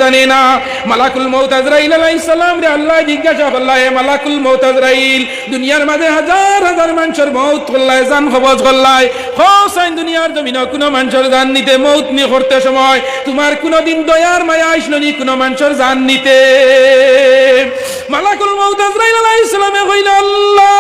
জানে না। মালাকুল মউত আজরাইল আলাইহিস সালাম রে আল্লাহ জিজ্ঞাসা করলা, হে মালাকুল মউত আজরাইল, দুনিয়ার মাঝে হাজার হাজার মানুষের মউত করলায়, জান কবজ করলায়, হোসাইন দুনিয়ার জমিনে কোনো মানুষের জান নিতে মউত নি করতে সময় তোমার কোনদিন দয়ার মায়া আসলো নি কোনো মানুষের জান নিতে? মালাকুল মউত আজরাইল আলাইহিস সালামে কইল, আল্লাহ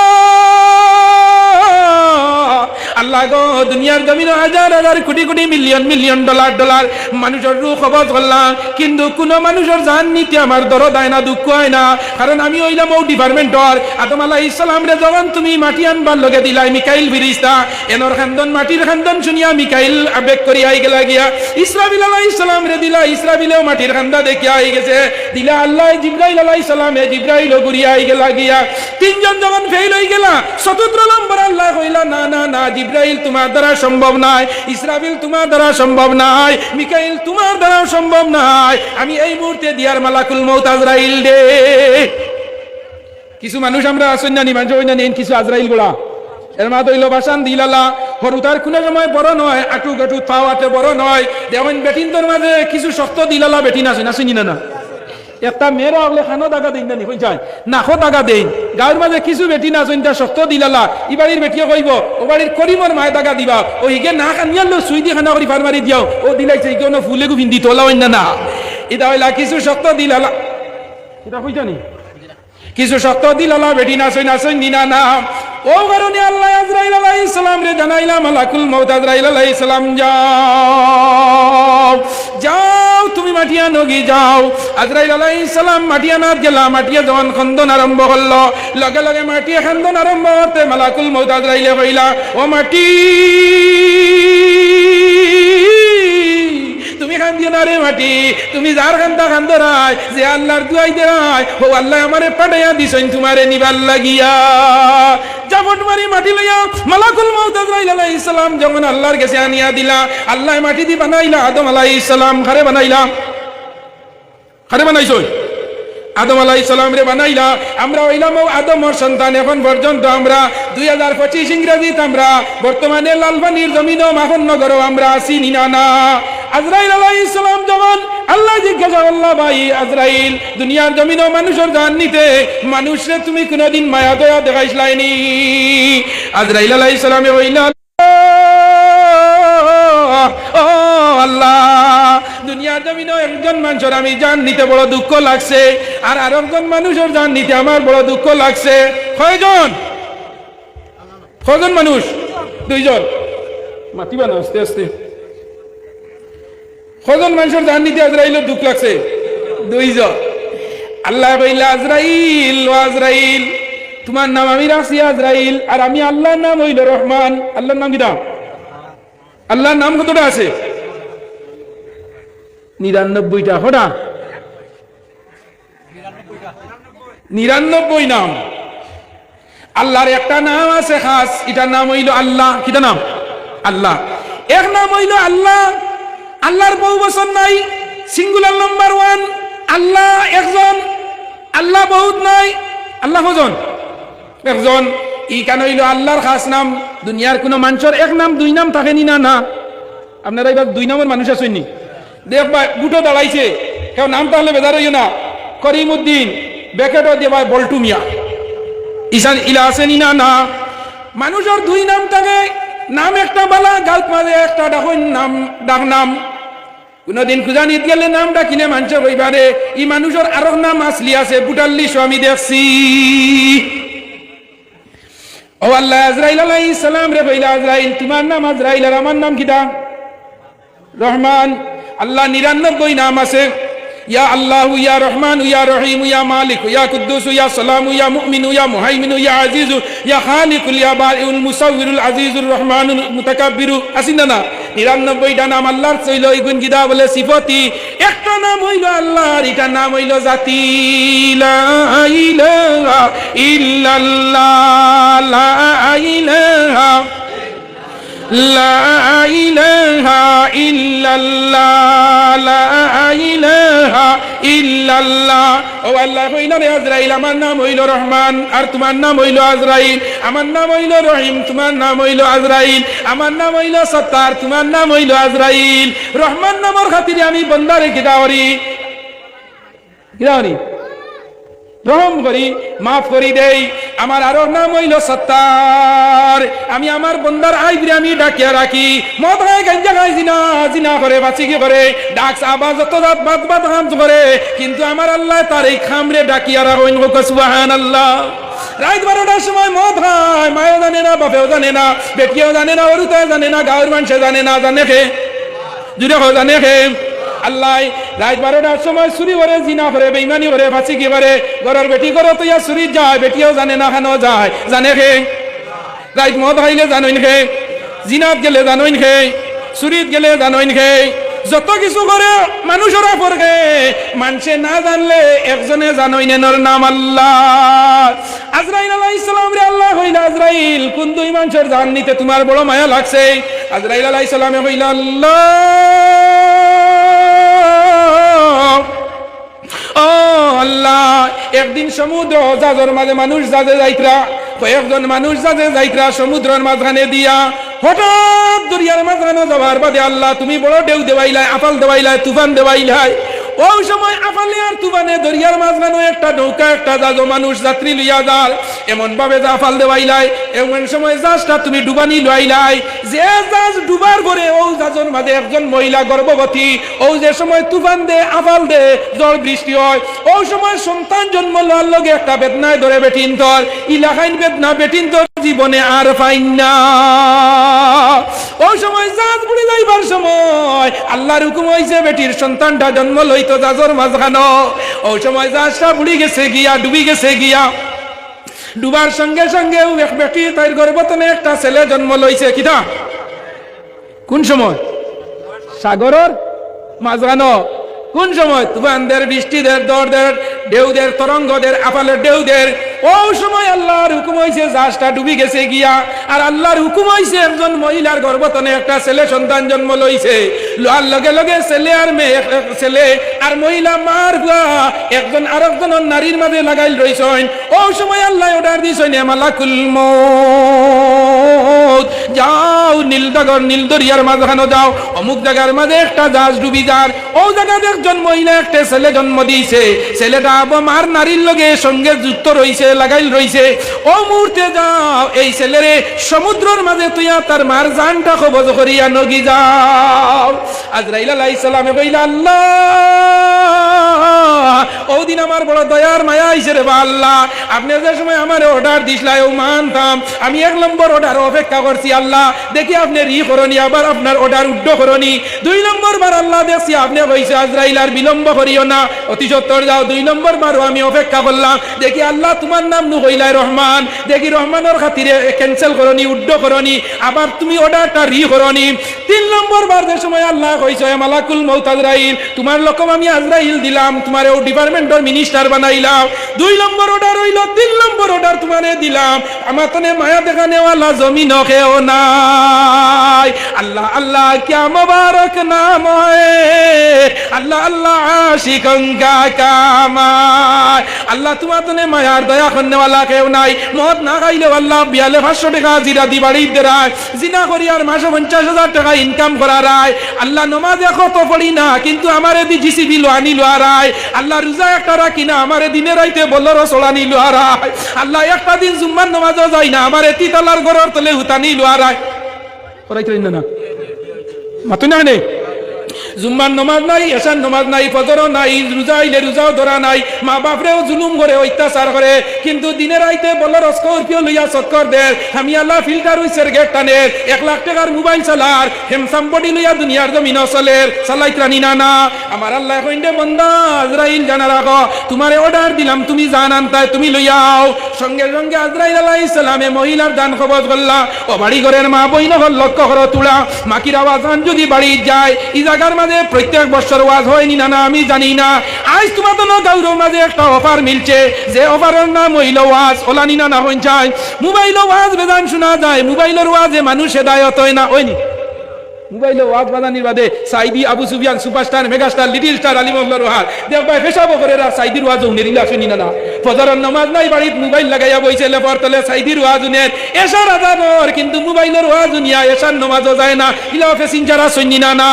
আল্লাহ গো, দুনিয়ার জমিনে হাজার হাজার crore crore million million dollar মানুষের রূহ কবজ করলাম, কিন্তু কোনো মানুষের জান নিতে আমার দরদ হয় না, দুঃখ হয় না। কারণ আমি হইলাম ও ডিপার্টমেন্টর। আদম আলাইহিস সালাম রে যখন তুমি মাটি আনবার লগে দিলাই, মিকাইল ফিরিস্তা এনর খান্দন মাটির খান্দন শুনিয়া মিকাইল আবেগ করিয়া আই গেলা গিয়া ইসরাফিল আলাইহিস সালাম রে দিলা, ইসরাফিলেও মাটির খান্দা দেখিয়া আই গেছে, দিলা আল্লাহ জিবরাইল আলাইহিস সালাম এ জিবরাইলও ঘুরিয়া আই গেলা গিয়া। তিনজন যখন ফেল হই গেলা, চতুর্থ নম্বর আল্লাহ কইলা, না না না জিবরাইল তোমার দ্বারা সম্ভব নাই, ইসরাফিল তোমার দ্বারা সম্ভব নাই, মিকাইল তোমার দ্বারা সম্ভব নাই, আমি এই মুহূর্তে দিয়ার মালাকুল মউত আজরাইল দে। কিছু মানুষ আমরা আসেন না নিমান জয় না নেন, কিছু আজরাইল গোড়া এর মা দইল বাসান দিলালা হরুতার কোনো সময় বড় নয়, আটু গাটু পাওয়াতে বড় নয়। যেমন বেটিনদের মাঝে কিছু শক্ত দিলালা বেটিন আছে না, চিনি না? একটা মেয়েরা হলে খানো দাগা দেন না, কইছাই নাখো দাগা দেন। গাঁর মাঝে কিছু বেটি না আছেন তা শক্ত দিলালা, ই বাড়ির বেটিয়ে কইব ও বাড়ির করিমর মায়ে দাগা দিবা, ও ইগে না কানিয়ালো সুই দিয়ে খানা করি ফারমারি দিয়াও, ও দিলাইছে ইগে না ফুলে গু ভিন্দি তোলা হইন না। এটা হইলা কিছু শক্ত দিলালা, এটা কইছানি কিছু শক্ত দিলালা বেটি নাচই নাচই নিনা না। ও কারণে আল্লাহ আজরাইল আলাইহিস সালাম রে জানাইলা, মালাকুল মউত আজরাইল আলাইহিস সালাম যাও যাও তুমি মাটিয়া নগি যাও। আজরাইল আলাইহিস সালাম মাটিয়া নাত গেলা, মাটিয়া যখন খন্দন আরম্ভ করলো, লগে লগে মাটিয়া খন্দন আরম্ভ করতে মালাকুল মউত আজরাইলে কইলা, ও মাটি তুমি খান্দিও না রে মাটি, তুমি যার খান্দা খান্দো রায়, যে আল্লাহর দুয়াই দে রায়, ও আল্লাহ আমারে পাঠাইয়া দিছেন তোমারে নিবার লাগিয়া। জাবট মারি মাটি লইয়া মালাকুল মউত আজরাইল আলাইহিস সালাম যখন আল্লাহর কাছে আনিয়া দিলা, আল্লাহ মাটি দি বানাইলা আদম আলাইহিস সালাম, খারে বানাইলা, খারে বানাইছো আদম আলাইহিস সালাম রে বানাইলা। আমরা হইলাম আদমর সন্তান। এখন পর্যন্ত আমরা 2025 ইংরেজিতে আমরা বর্তমানে লালবানির জমিনও মাখননগরও আমরা আছি নিনা না। আজরাইল আলাইহিস সালাম যখন আল্লাহ জিজ্ঞাসা আল্লাহ ভাই আজরাইল, দুনিয়ার জমিনও মানুষের জান নিতে মানুষরে তুমি কোনদিন মায়া দয়া দেখাইছলাইনি? আজরাইল আলাইহিস সালামে হইলা, ও আল্লাহ, দুনিয়ার জমিনে একজন মানুষের আমি জান নিতে বড় দুঃখ লাগছে, আর আরেকজন মানুষের জান নিতে আমার বড় দুঃখ লাগছে। কয়জন? কয়জন মানুষ? দুইজন। মাতিবা না আস্তে আস্তে। কয়জন মানুষের জান নিতে আজরাইলের দুঃখ লাগছে? দুইজন। আল্লাহ কইলা, আজরাইল ও আজরাইল, তোমার নাম আমি রাখছি আজরাইল, আর আমি আল্লাহর নাম হইল রহমান। আল্লাহর নাম কিটা? আল্লাহর নাম কতটা আছে? 99টা। হঠাৎ 99 নাম। আল্লাহর একটা নাম আছে খাস, এটার নাম হইল আল্লাহ। কিটা নাম? আল্লাহ। এক নাম হইল আল্লাহ। আল্লাহর বহু বচন নাই, সিঙ্গুলার নাম্বার 1। আল্লাহ একজন, আল্লাহ বহুত নাই। আল্লাহ কজন? একজন। ই কেন হইল আল্লাহর খাস নাম। দুনিয়ার কোন মানুষের এক নাম দুই নাম থাকেনি না? না। আপনারা এবার 2 নম্বর মানুষ আছেননি? দেখবা গুটো দাঁড়াইছে, কেউ নাম তাহলে বেদার হইও না। করিমউদ্দিন বেকেটও দিয়ে ভাই বল্টু মিয়া, ইসান ইলা আসেনি না? না। মানুষের 2 নাম থাকে, নাম একটা বালা, গাল্প মাঝে একটা ডাকন নাম, ডাক নাম। কোনদিন খুঁজানিত গেলে নাম ডাকিলে মানুষ কইবারে ই মানুষের আরো নাম আসলি আছে, বুটাল্লি স্বামী দেখছি। ও আল্লাহ আজরাইল আলাইহিস সালাম রে কইলা, আজরাইল তোমার নাম আজরাইল, আর আমার নাম কিটা? রহমান। আল্লাহ 99 নাম আছে। ইয়া আল্লাহ, ইয়া রহমান, ইয়া রহিম, ইয়া মালিক, ইয়া কুদ্দুস, ইয়া সালাম, ইয়া মুমিন, ইয়া মুহাইমিন, ইয়া আজিজ, ইয়া খালিক, ইয়া বারিউল মুসাউবিরুল আজিজুর রহমানুল মুতাকাব্বিরু। আসিন না? 99টা নাম আল্লাহর চইল। ইগুন গিদা বলে সিফতি। একটা নাম হইল আল্লাহর, এটা নাম হইল জাতি। লা ইলাহা ইল্লাল্লাহ, লা ইলাহা, লা ইলাহা ইল্লাল্লাহ, লা ইলাহা ইল্লাল্লাহ। ও আল্লাহ কইল রে আজরাইল, আমার নাম হইল রহমান, আর তোমার নাম হইল আজরাইল। আমার নাম হইল রহিম, তোমার নাম হইল আজরাইল। আমার নাম হইল সত্তার, তোমার নাম হইল আজরাইল। রহমান নামের খাতিরে আমি বন্দারে কিতা করি? কিরানি রহম করি মাফ করি দেই। আমার আরো নাম হইল সত্তার। আমি আমার বন্দার আইবরে আমি ডাকিয়া রাখি। মদ খায়, গাঞ্জা খায়, জিনা জিনা করে, বাঁচি কি করে, ডাক আবাজ যত রাত বাদ বাদ হাম করে, কিন্তু আমার আল্লাহ তার এই খামরে ডাকিয়া রাখেন। সুবহানাল্লাহ। রাত 12টার সময় মদ খায়, মায়েও জানে না, বাপেও জানে না, বেটিও জানে না, অরুতাও জানে না, গাঁয়ের মানুষে জানে না। জানে খে জুড়ে জানে খে আল্লাহ। রাত 12টার সময় চুরি করে, জিনা করে, বেইমানি করে, ফাঁসি কি করে, ঘরের বেটি করে তো ইয়া চুরি যায়, বেটিও জানে না, খানো যায়। জানে খে রাত মদ খাইলে জানইন খে, জিনাত গেলে জানইন খে, চুরিত গেলে জানইন খে, যত কিছু করে মানুষরা পড়ে, মানুষে না জানলে একজনে জানইনের নাম আল্লাহ। আজরাইল আলাইহিস সালাম রে আল্লাহ কইলা, আজরাইল কোন দুই মানুষের জান নিতে তোমার বড় মায়া লাগছে? আজরাইল আলাইহিস সালামে কইলা, আল্লাহ ও আল্লাহ, একদিন সমুদ্র জাজর মাঝে মানুষ জাজে যাইতরা, কয়েকজন মানুষ জাজে যাইতরা সমুদ্রের মাঝখানে দিয়া, হঠাৎ দরিয়ার মাঝখানে যাবার বাদে আল্লাহ তুমি বড় ঢেউ দেওয়াইলাই, আপাল দেওয়াইলাই, তুফান দেওয়াইলাই। ওই সময় আপালে আর তুফানে দরিয়ার মাঝখানে একটা নৌকা, একটা জাহাজ, মানুষ যাত্রী লইয়া যার, এমন ভাবে আপাল দেওয়াইলাই, এমন সময় জাহাজটা তুমি ডুবানি লইলাই। যে জাহাজ ডুবার করে ও জাহাজের মাঝে একজন মহিলা গর্ভবতী, ও যে সময় তুফান দে, আপাল দে, ঝড় বৃষ্টি হয়, ওই সময় সন্তান জন্ম লওয়ার লগে একটা বেদনায় ধরে বেটিন তোর ইলাকাইন বেদনা বেটিন তোর জীবনে আর পাইন না। ওই সময় জাহাজ বুড়ি যাইবার সময় আল্লাহর হুকুম হইছে বেটির সন্তানটা জন্ম লইতো জাহাজের মাঝখানো। ওই সময় জাহাজটা বুড়ি গেছে গিয়া, ডুবি গেছে গিয়া, ডুবার সঙ্গে সঙ্গে এক বেটি তার গর্ভতনে একটা ছেলে জন্ম লইছে। কিটা কোন সময়? সাগরের মাঝখানো। কোন সময়? তুফানদের, বৃষ্টিদের, দরদের, ঢেউদের, তরঙ্গদের, আপালের ঢেউদের। ওই সময় আল্লাহর হুকুম হইছে জাহাজটা ডুবি গেছে গিয়া, আর আল্লাহর হুকুম হইছে একজন মহিলার গর্ভতনে একটা ছেলে সন্তান জন্ম লইছে। লোয়ার লগে লগে ছেলে আর মেয়ে, ছেলে আর মহিলা মার একজন আরেকজনের নারীর মাঝে লাগাইল রইছেন। ওই সময় আল্লাহ অর্ডার দিছেন, মালাকুল মউত যাও নীলনগর, নীল দরিয়ার মাঝখানে যাও, অমুক জায়গার মাঝে একটা জাহাজ ডুবি যার, ও জায়গাতে একজন মহিলা একটা ছেলে জন্ম দিয়েছে, ছেলেটা মার নারীর লগে সঙ্গে যুক্ত রইছে, লাগাইল রইছে। ও মুহূর্তে যাও এই ছেলেরে সমুদ্রের মাঝে তুইয়া তার মার জানটা কবজ করিয়া নগি যাও। আজরাইল আলাইহিস সালামে কইলা, আল্লাহ ওদিন আমার বড় দয়ার মায়া আইছে রে আল্লাহ, আপনি যে সময় আমার অর্ডার দিছিলেন ও মানতাম, আমি 1 নম্বর অর্ডার অপেক্ষা করছি আল্লাহ, দেখি আপনি রি করনি, আবার আপনার অর্ডার উড্ড করনি। 2 নম্বর বার আল্লাহ দেখছি আপনি কইছে আজরাইল আর বিলম্ব করিও না, অতি সত্বর যাও। 2 নম্বর বারও আমি অপেক্ষা করলাম, দেখি আল্লাহ তোমার নাম নু কইলাই রহমান, দেখি রহমানের খাতিরে ক্যান্সেল করনি, উড্ড করনি, আবার তুমি অর্ডারটা রি করনি। 3 নম্বর বার যে সময় আল্লাহ কইছে, মালাকুল মউত আজরাইল, তোমার লকম আমি আজরাইল দিলাম, তোমার ও ডিপার্টমেন্টের মিনিস্টার বানাইলাম। 2 নম্বর অর্ডার হইল, 3 নম্বর অর্ডার তোমারে দিলাম, আমার তনে মায়া দেখানেওয়ালা জমিন কেও নাই। আল্লাহ আল্লাহ क्या मुबारक नाम है, আল্লাহ আল্লাহ আশিকন কা কামায়। আল্লাহ তোমার তনে মায়ার দয়া করনেওয়ালা কেউ নাই। মদ না খাইলে আল্লাহ 4200 টাকা জিরা দি বাড়ি দেরায়, জিনা করি আর মাসে 50,000 টাকা ইনকাম করারায়। আল্লাহ নমাজে কত পড়ি না, কিন্তু আমারে দি জিসিবি লোয়ানি লোয়ারায়। আল্লাহ রোজা একটা রাখি না, আমারে দিনে রাইতে বলরো চলানি লোয়ারায়। আল্লাহ একটা দিন জুম্মার নমাজও যাই না, আমারে তিতালার ঘরের তলে হুতানি লোয়ারায়। করাইতে না মাতুই না নে, জুম্মার নমাজ নাই, এশার নমাজ নাই, ফজরও নাই, রোজা আইলে রোজাও ধরা নাই, মা বাপরেও জুলুম করে, অত্যাচার করে, কিন্তু দিনে রাইতে বলর স্করপিও লইয়া সৎকর দের, আমি আল্লাহ ফিল্টার হইছের গেট টানের, 1 লাখ টাকার মোবাইল চালার, হেমসাম বডি লইয়া দুনিয়ার জমিন চলের, চালাইত রানি না না। আমার আল্লাহ কইন্ডে বন্দা আজরাইল জানা রাখো, তোমারে অর্ডার দিলাম, তুমি জান আনতায় তুমি লইয়াও। সঙ্গে সঙ্গে আজরাইল আলাইহিস সালামে মহিলার দান কবজ করলা। ও বাড়ি ঘরের মা বইন হল লক্ষ্য করো তুলা, মাকির আওয়াজ যদি বাড়ি যায়, ই জায়গার মাঝে প্রত্যেক বছর ওয়াজ হয়নি না, আমি জানি না। আজ তোমার তো গাউর মাঝে একটা অফার মিলছে, যে অফারের নাম হইল ওয়াজ। ওলানি না হইন যায়, মোবাইল ওয়াজ বেদান শোনা যায়, মোবাইলের ওয়াজে মানুষ হেদায়ত হয় না, হয়নি। মোবাইলে ওয়াজ বাজানির বাদে Saidi, Abu Sufiyan, superstar, megastar, little star, Alimullah রোহার দেখ ভাই পেশাবো করে সাইদির ওয়াজ উনেরিলা শুনি না। ফজরের নামাজ নাই, বাড়িতে মোবাইল লাগাইয়া বইছে লেপর তলে সাইদির ওয়াজ উনের, এশার আজানর, কিন্তু মোবাইলের ওয়াজ উনিয়া এশার নামাজও যায় না, ইলা প্যাসেঞ্জারা শুনি না।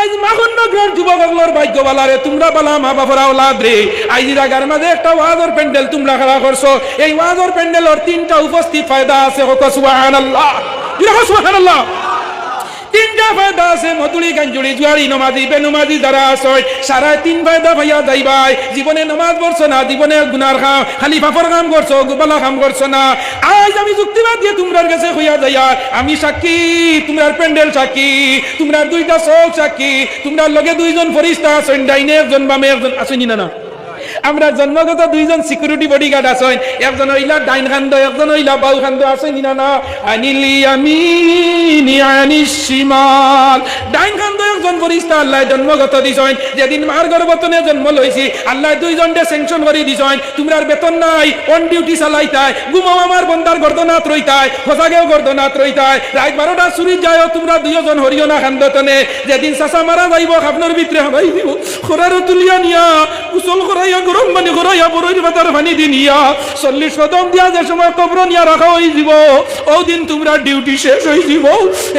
আজ মাখননগরের যুবকগুলোর ভাগ্য বালারে তোমরা বালা মা বাবার আওলাদ রে আজ জায়গার মাঝে একটা ওয়াজর প্যান্ডেল তোমরা খাড়া করছো এই ওয়াজর প্যান্ডেলের তিনটা উপস্থিত ফায়দা আছে সুবহানাল্লাহ সুবহানাল্লাহ তিনটা ফায়দা আছে মধুরি গাঞ্জুড়ি জুয়ারি নমাজি বেনুমাজি যারা আছে সারা তিন ফায়দা ভাইয়া যাইবাই জীবনে নমাজ পড়ছো না জীবনে গুনার খাম খালি পাপর কাম করছো গোপালা কাম করছো না আজ আমি যুক্তিবাদ দিয়ে তোমরার কাছে হইয়া যাইয়া আমি সাক্ষী তোমরার প্যান্ডেল সাক্ষী তোমরার দুইটা চোখ সাক্ষী তোমরার লগে দুইজন ফরিস্তা আছেন ডাইনে একজন বামে একজন আসেনি না না আমরা জন্মগত দুইজন সিকিউরিটি বডিগার্ড আছেন একজন হইলা ডাইন খান্দ একজন হইলা বাউ খান্দ আছেনি না না আনিলি আমিনি আনিস শিমাল ডাইন খান্দ একজন ফরিস্তা আল্লাহ জন্মগত দিছেন যেদিন মার গর্ভতনে জন্ম লইছি আল্লাহ দুইজনকে স্যাংশন করে দিছেন তোমরার বেতন নাই অন ডিউটি চালাইতাই গুমাও আমার বন্দার গর্দনাত রইতাই ফসাগেও গর্দনাত রইতাই রাত 12টা চুরি যায় তোমরা দুইজন হরিও না খান্দতনে যেদিন চাচা মারা যাইব আপনার ভিতরে হাবাই দিব খোরার তুলিয়া নিয়া কুশল করাইয়া গরম পানি করাইয়া বড়ইর পাতার পানি দিনিয়া 40 কদম দিয়া যে সময় কবর নিয়া রাখা হয়ে যাব ওই দিন তোমরা ডিউটি শেষ হয়ে যাব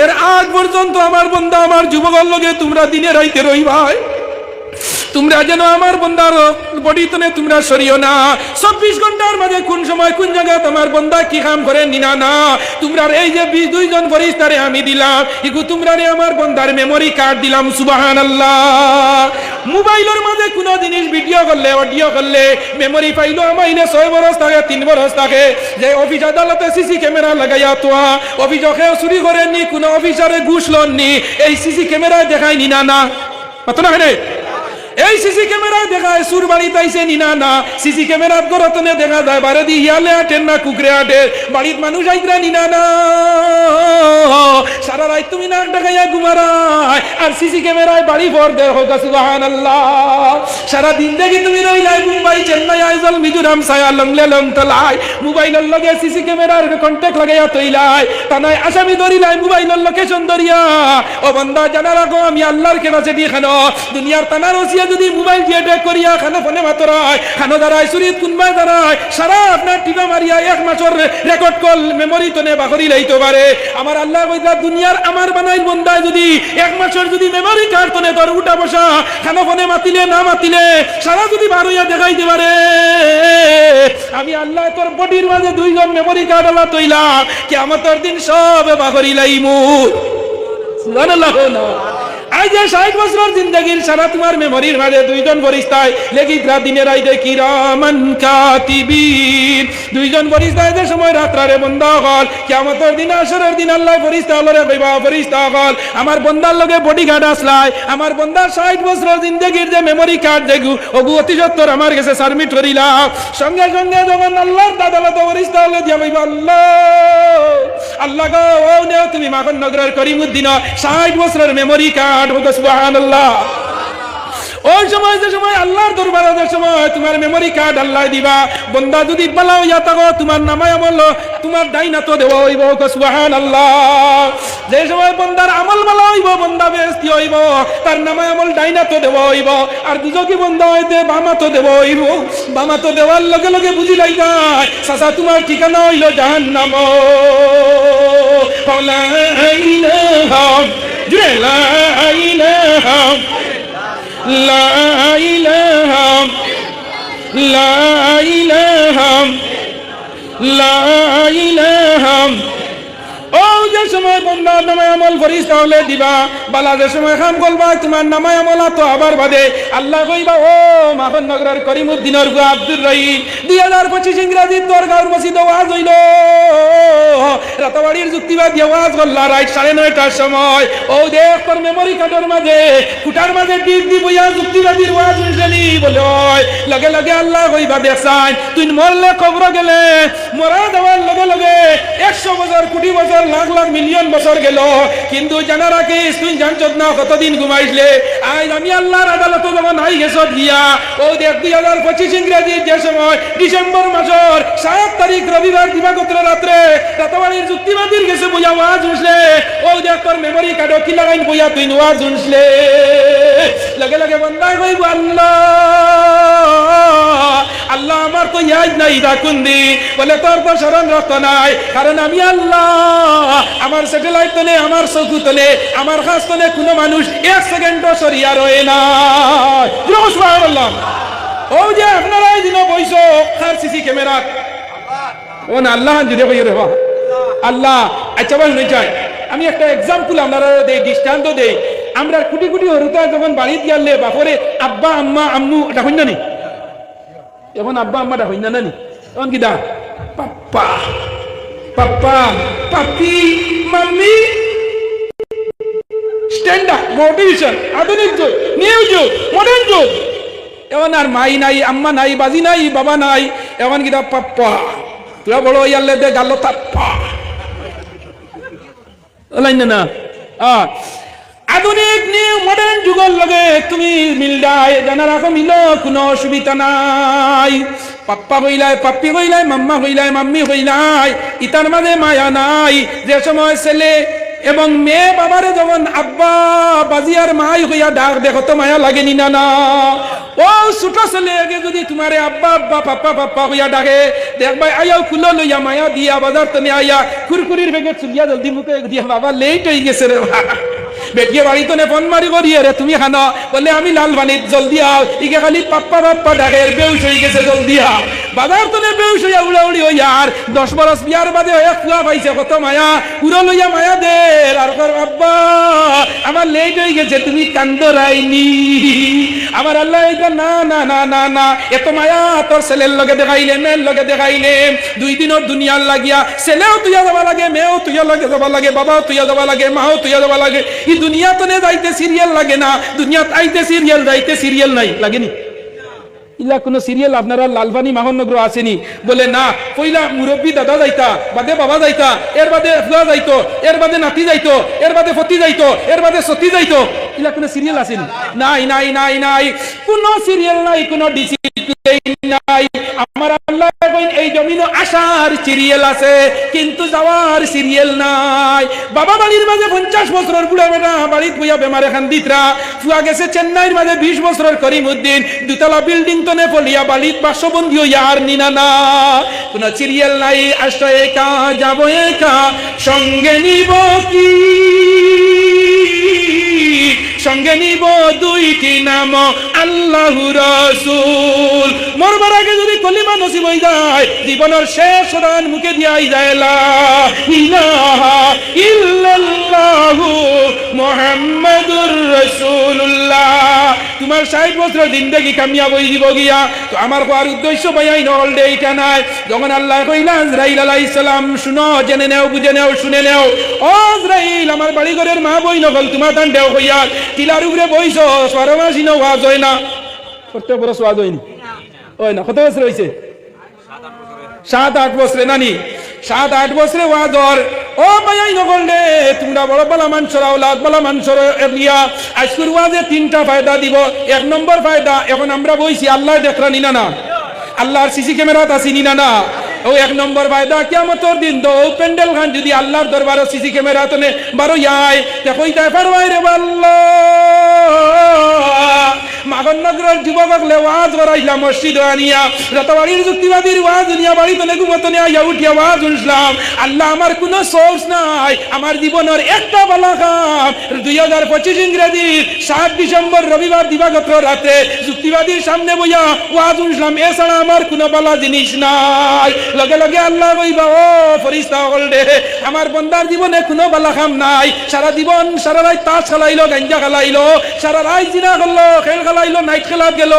এর আগ পর্যন্ত আমার বন্দা আমার যুবকর লগে তোমরা দিনে রাইতে রইবাই তোমরা যেন আমার বন্দার বডিতনে তোমরা সরিও না 24 ঘন্টার মাঝে কোন সময় কোন জায়গায় তোমার বন্দা কি কাম করে নিনা না তোমরা এই যে 22 জন ফরিস্তারে আমি দিলাম ইগু তোমরারে আমার বন্দার মেমরি কার্ড দিলাম সুবহানাল্লাহ মোবাইলের মাঝে কোন জিনিস ভিডিও করলে অডিও করলে মেমরি পাইলো আমাইলে 6 বছর থাকে 3 বছর থাকে যে অফিস আদালতে সিসি ক্যামেরা লাগাইয়া তোয়া অভিযোগে চুরি করেননি কোন অফিসারে ঘুষ লননি এই সিসি ক্যামেরায় দেখাই নিনা না কত না হেনে এই সিসি ক্যামেরা দেখায় সুর বাড়িতে আইছে নিনা না সিসি ক্যামেরার গরতনে দেখা যায় বারে দি হিয়ালে আটেন না কুকরে আটে বাড়ির মানুষ আইতরা নিনা না সারা রাত তুমি নাক ডাকাইয়া ঘুমারায় আর সিসি ক্যামেরায় বাড়ি ভর দে হোক সুবহানাল্লাহ সারা দিন দেখি তুমি রইলাই মুম্বাই চেন্নাই আইজল মিজোরাম সায়া লংলে লংতলাই মোবাইলের লগে সিসি ক্যামেরার কন্টাক্ট লাগাইয়া তৈলাই তানাই আসামি ধরিলাই মোবাইলের লোকেশন ধরিয়া ও বান্দা জানা রাখো আমি আল্লাহর কেনাছে দি খানো দুনিয়ার তানার ওসিয়া যদি মোবাইল দিয়ে ট্যাগ করিয়া খানো ফোনে মাতরায় খানো দাঁড়ায় সুরিত কুনবাই দাঁড়ায় সারা আপনার টিপা মারিয়া 1 মাসের রেকর্ড কল মেমরি তনে বাকরি লাইতে পারে আমার আল্লাহ কইতা দুনিয়ার আমার বানাই বন্দায় যদি 1 মাসের যদি মেমরি কার্ড তনে তোর উঠা বসা খানো ফোনে মাতিলে না মাতিলে সারা যদি বার হইয়া দেখাইতে পারে আমি আল্লাহ তোর বডির মাঝে 2 জন মেমরি কার্ড আল্লাহ তৈলা কিয়ামতের দিন সব বাকরি লাইমু সুবহানাল্লাহ না আজ 60 বছরের জিন্দেগির সারা তোমার মেমরির মাঝে 2 জন ফরিস্তায় লেগিতরা দিনে রাইতে কিরামান কাতিবিন 2 জন ফরিস্তায় যে সময় রাত্রে বন্দা হল কিয়ামতের দিন আসরের দিন আল্লাহ ফরিস্তা হলরে কইবা ফরিস্তা হল আমার বন্দার লগে বডিগার্ড আসলাই আমার বন্দার 60 বছরের জিন্দেগির যে মেমরি কার্ড দেখু ওগু অতি সত্তর আমার কাছে সাবমিট করিলা সঙ্গে সঙ্গে যখন আল্লাহর আদালত ফরিস্তা হলে দিয়া কইবা আল্লাহ আল্লাহ গো ও নেও তুমি মাখন নগরের করিমউদ্দিন 60 বছরের মেমরি কার্ড সুবহানাল্লাহ ওই সময় যে সময় আল্লাহর দরবারে যে সময় তোমার মেমরি কার্ড আল্লাহ দিবা বন্দা যদি বালা হইয়া থাকো তোমার নামায় আমল তোমার ডাইনা তো দেওয়া হইব সুবহানাল্লাহ যে সময় বন্দার আমল বালা হইব বন্দা বেহেশতি হইব তার নামায় আমল ডাইনা তো দেওয়া হইব আর দুজকি বন্দা হইতে বামা তো দেওয়া হইব বামা তো দেওয়ার লগে লগে বুঝি লাইগা চাচা তোমার ঠিকানা হইল জাহান্নাম লা ইলাহা লা ইলাহা লা ইলাহা লা ইলাহা লা ইলাহা ও যে সময় বন্দার নামায় আমল ফরিস্তা হলে দিবা বালা যে সময় কাম করবা তোমার নামায় আমল তো আবার বাদে আল্লাহ কইবা ও মাখন নগরের করিমউদ্দিনের গো আব্দুর রহিম 2025 ইংরেজি তোর গাঁর মসজিদে ওয়াজ হইল রাতাবাড়ির যুক্তিবাদ ওয়াজ করলা রাত 9:30টার সময় ও দেখ তোর মেমরি কার্ডের মাঝে কুটার মাঝে টিপ দি বইয়া যুক্তিবাদীর ওয়াজ হইছলি বলে লগে লগে আল্লাহ কইবা দেখছাই তুই মরলে কবর গেলে মরা দেওয়ার লগে লগে 100 বছর কোটি বছর লাখ লাখ মিলিয়ন বছর গেল কিন্তু জানা রাখিস তুই জানছ না কতদিন ঘুমাইছিলে আজ আমি আল্লাহর আদালত যখন আই গেছ দিয়া ও দেখ 2025 ইংরেজি যে সময় ডিসেম্বর মাসের 7 তারিখ রবিবার দিবাগত রাত্রে রাতাবাড়ির যুক্তিবাদীর গেছে বইয়া ওয়াজ শুনলে ও দেখ তোর মেমরি কার্ড কি লাগাইন বইয়া তুই ওয়াজ শুনলে লগে লগে বন্দা কইব আল্লাহ আল্লাহ আমার তো ইয়াজ নাই রাখুন দি বলে তোর তো স্মরণ রক্ত নাই, কারণ আমি আল্লাহ, আমার স্যাটেলাইট তলে, আমার চকু তলে, আমার কাছ তলে কোনো মানুষ এক সেকেন্ডও সরিয়া রয়ে না। সুবহানাল্লাহ। ও যে আপনারা এই দিন বইস কার সিসি ক্যামেরা, ও না আল্লাহ যদি কই রে আল্লাহ। আচ্ছা ভাই হয়ে যায়, আমি একটা এক্সাম্পল আপনারা দেই, দৃষ্টান্ত দেই। আমরা কোটি কোটি হরুতা যখন বাড়িতে গেলে বাপরে আব্বা আম্মা আম্মু এটা হইন না নি, এখন আব্বা আম্মাটা হইন না নি, এখন কি দা পাপ্পা পাপ্পা পাপি মাম্মি, স্ট্যান্ডার্ড মোটিভেশন, আধুনিক যুগ, নিউ যুগ, মডার্ন যুগ। এখন আর মাই নাই, আম্মা নাই, বাজি নাই, বাবা নাই, এখন কি দা পাপ্পা, তোরা বড় ইয়ালে দে গালো তাপ্পা লাইন না। আধুনিক নিউ মডার্ন যুগের লগে তুমি মিলদাই জানা রাখো, মিল কোনো অসুবিধা নাই। পাপ্পা হইলাই, পাপ্পি হইলাই, মাম্মা হইলাই, মাম্মি হইলাই, ইতার মাঝে মায়া নাই। যে সময় ছেলে এবং মেয়ে বাবারে যখন আব্বা বাজি আর মাই হইয়া ডাক দেখো তো মায়া লাগেনি না? না। ও ছোট ছেলে আগে যদি তোমারে আব্বা আব্বা পাপ্পা পাপ্পা হইয়া ডাকে, দেখবা আয়াও কুলো লইয়া মায়া দিয়া বাজার তনে আইয়া কুরকুরির প্যাকেট চুলিয়া জলদি মুখে দিয়া, বাবা লেট হয়ে গেছে রে, বেটিয়ে বাড়ি তনে ফোন মারি করি রে তুমি খানো, বলে আমি লাল পানিত জলদি আও, ইকে খালি পাপ্পা পাপ্পা ডাকে, বেউস হয়ে গেছে জলদি আও। বাজার তনে বেউস হইয়া উড়াউড়ি হইয়া আর 10 বরস বিয়ার বাদে হইয়া কুয়া পাইছে কত মায়া, উড়ো লইয়া মায়া দে আর কর আব্বা আমার লেট হয়ে গেছে তুমি কান্দ রাইনি। আমার আল্লাহ এটা না না না না না, এত মায়া তোর ছেলের লগে দেখাইলে, মেয়ের লগে দেখাইলে, 2 দিনের দুনিয়ার লাগিয়া ছেলেও তুইয়া যাবা লাগে, মেয়েও তুইয়া লগে যাবা লাগে, বাবাও তুইয়া যাবা লাগে, মাও তুইয়া যাবা লাগে। এই দুনিয়া তো যাইতে সিরিয়াল লাগে না, দুনিয়াত আইতে সিরিয়াল, যাইতে সিরিয়াল নাই, লাগেনি? ইলা কোন সিরিয়াল আপনারা লালবানি মাহনগর আসেনি? বলে না, পইলা মুরব্বী দাদা যাইতা, বাদে বাবা যাইতা, এর বাদে ফুয়া যাইতো, এর বাদে নাতি যাইতো, এর বাদে ফতি যাইতো, এর বাদে সতী যাইতো। ইলা কোন সিরিয়াল আসেনি? নাই নাই নাই নাই, কোন সিরিয়াল নাই, কোন ডিসিপ্লিন নাই। আমার আল্লাহ এই জমিনে আসার সিরিয়াল আছে, কিন্তু যাওয়ার সিরিয়াল নাই। বাবা বাড়ির মাঝে 50 বছরের বুড়া বেটা বাড়িত বইয়া বেমারে খান্দিতরা, ফুয়া গেছে চেন্নাইয়ের মাঝে 20 বছরের করিমউদ্দিন, 2 তলা বিল্ডিং তনে ফলিয়া বালিত বাসবন্দি হইয়া আর নিনা না। কোন সিরিয়াল নাই। আসো একা যাবো একা, সঙ্গে নিব কি? সঙ্গে নিব 2টি নাম, আল্লাহ রাসূল। মরবার আগে যদি কলিমা নসিব হয়ে যায়, জীবনের শেষ রান মুখে দিয়াই যায় লা ইলাহা ইল্লাল্লাহু মুহাম্মাদুর রাসূলুল্লাহ। তোমার 60 বছর জিন্দেগি কামিয়াব হয়ে দিব গিয়া। তো আমার কোয়ার উদ্দেশ্য ভাইয়াই নল ডে এটা নাই। যখন আল্লাহ কইলা আজরাইল আলাইহিস সালাম, শুনো, জেনে নেও, বুঝে নেও, শুনে নেও, ও আজরাইল আমার বাড়ি ঘরের মা বই নকল তোমার দান দেও হইয়া টিলার উপরে বইছো, সরমাসি না ওয়াজ হয় না? কত বড় ওয়াজ হয়নি? হয় না? কত বছর হইছে? 7-8 বছরে নানি, 7-8 বছরে ওয়াজর। ও ভাইয়াই নকল রে, তোমরা বড় বালা মানুষের আওলাদ, বালা মানুষের এলিয়া। আজকের ওয়াজে 3টা ফায়দা দিব। 1 নম্বর ফায়দা, এখন আমরা বইছি আল্লাহ দেখরা নিনা না, আল্লাহর সিসি ক্যামেরাত আছি নিনা না। ও 1 নম্বর ফায়দা, কিয়ামতের দিন তো প্যান্ডেল খান যদি আল্লাহর দরবারে সিসি ক্যামেরা তনে বারো যায়, দেখই তাই পারবাই রে আল্লাহ। মাগনগরের যুবক ওয়াজ করাইলাম মসজিদ আনিয়া, রাতাবাড়ির যুক্তিবাদীর ওয়াজ দুনিয়া বাড়ি তনে ঘুমতনে আইয়া উঠিয়া ওয়াজ শুনলাম। আল্লাহ আমার কোনো সোর্স নাই, আমার জীবনের একটা বালা কাম 2025 ইংরেজি 7 ডিসেম্বর রবিবার দিবাগত রাতে যুক্তিবাদীর সামনে বইয়া ওয়াজ শুনলাম, এছাড়া আমার কোনো বালা জিনিস নাই। লগে লগে আল্লাহ কইবা, ও ফেরেশতা হল রে, আমার বন্দার জীবনে কোনো বালা কাম নাই। সারা জীবন সারা রাত তাস খেলাইলো, গাঞ্জা খেলাইলো, সারা রাত জিনা করলো, খেল খেলাইলো, নাইট খেলাত গেল,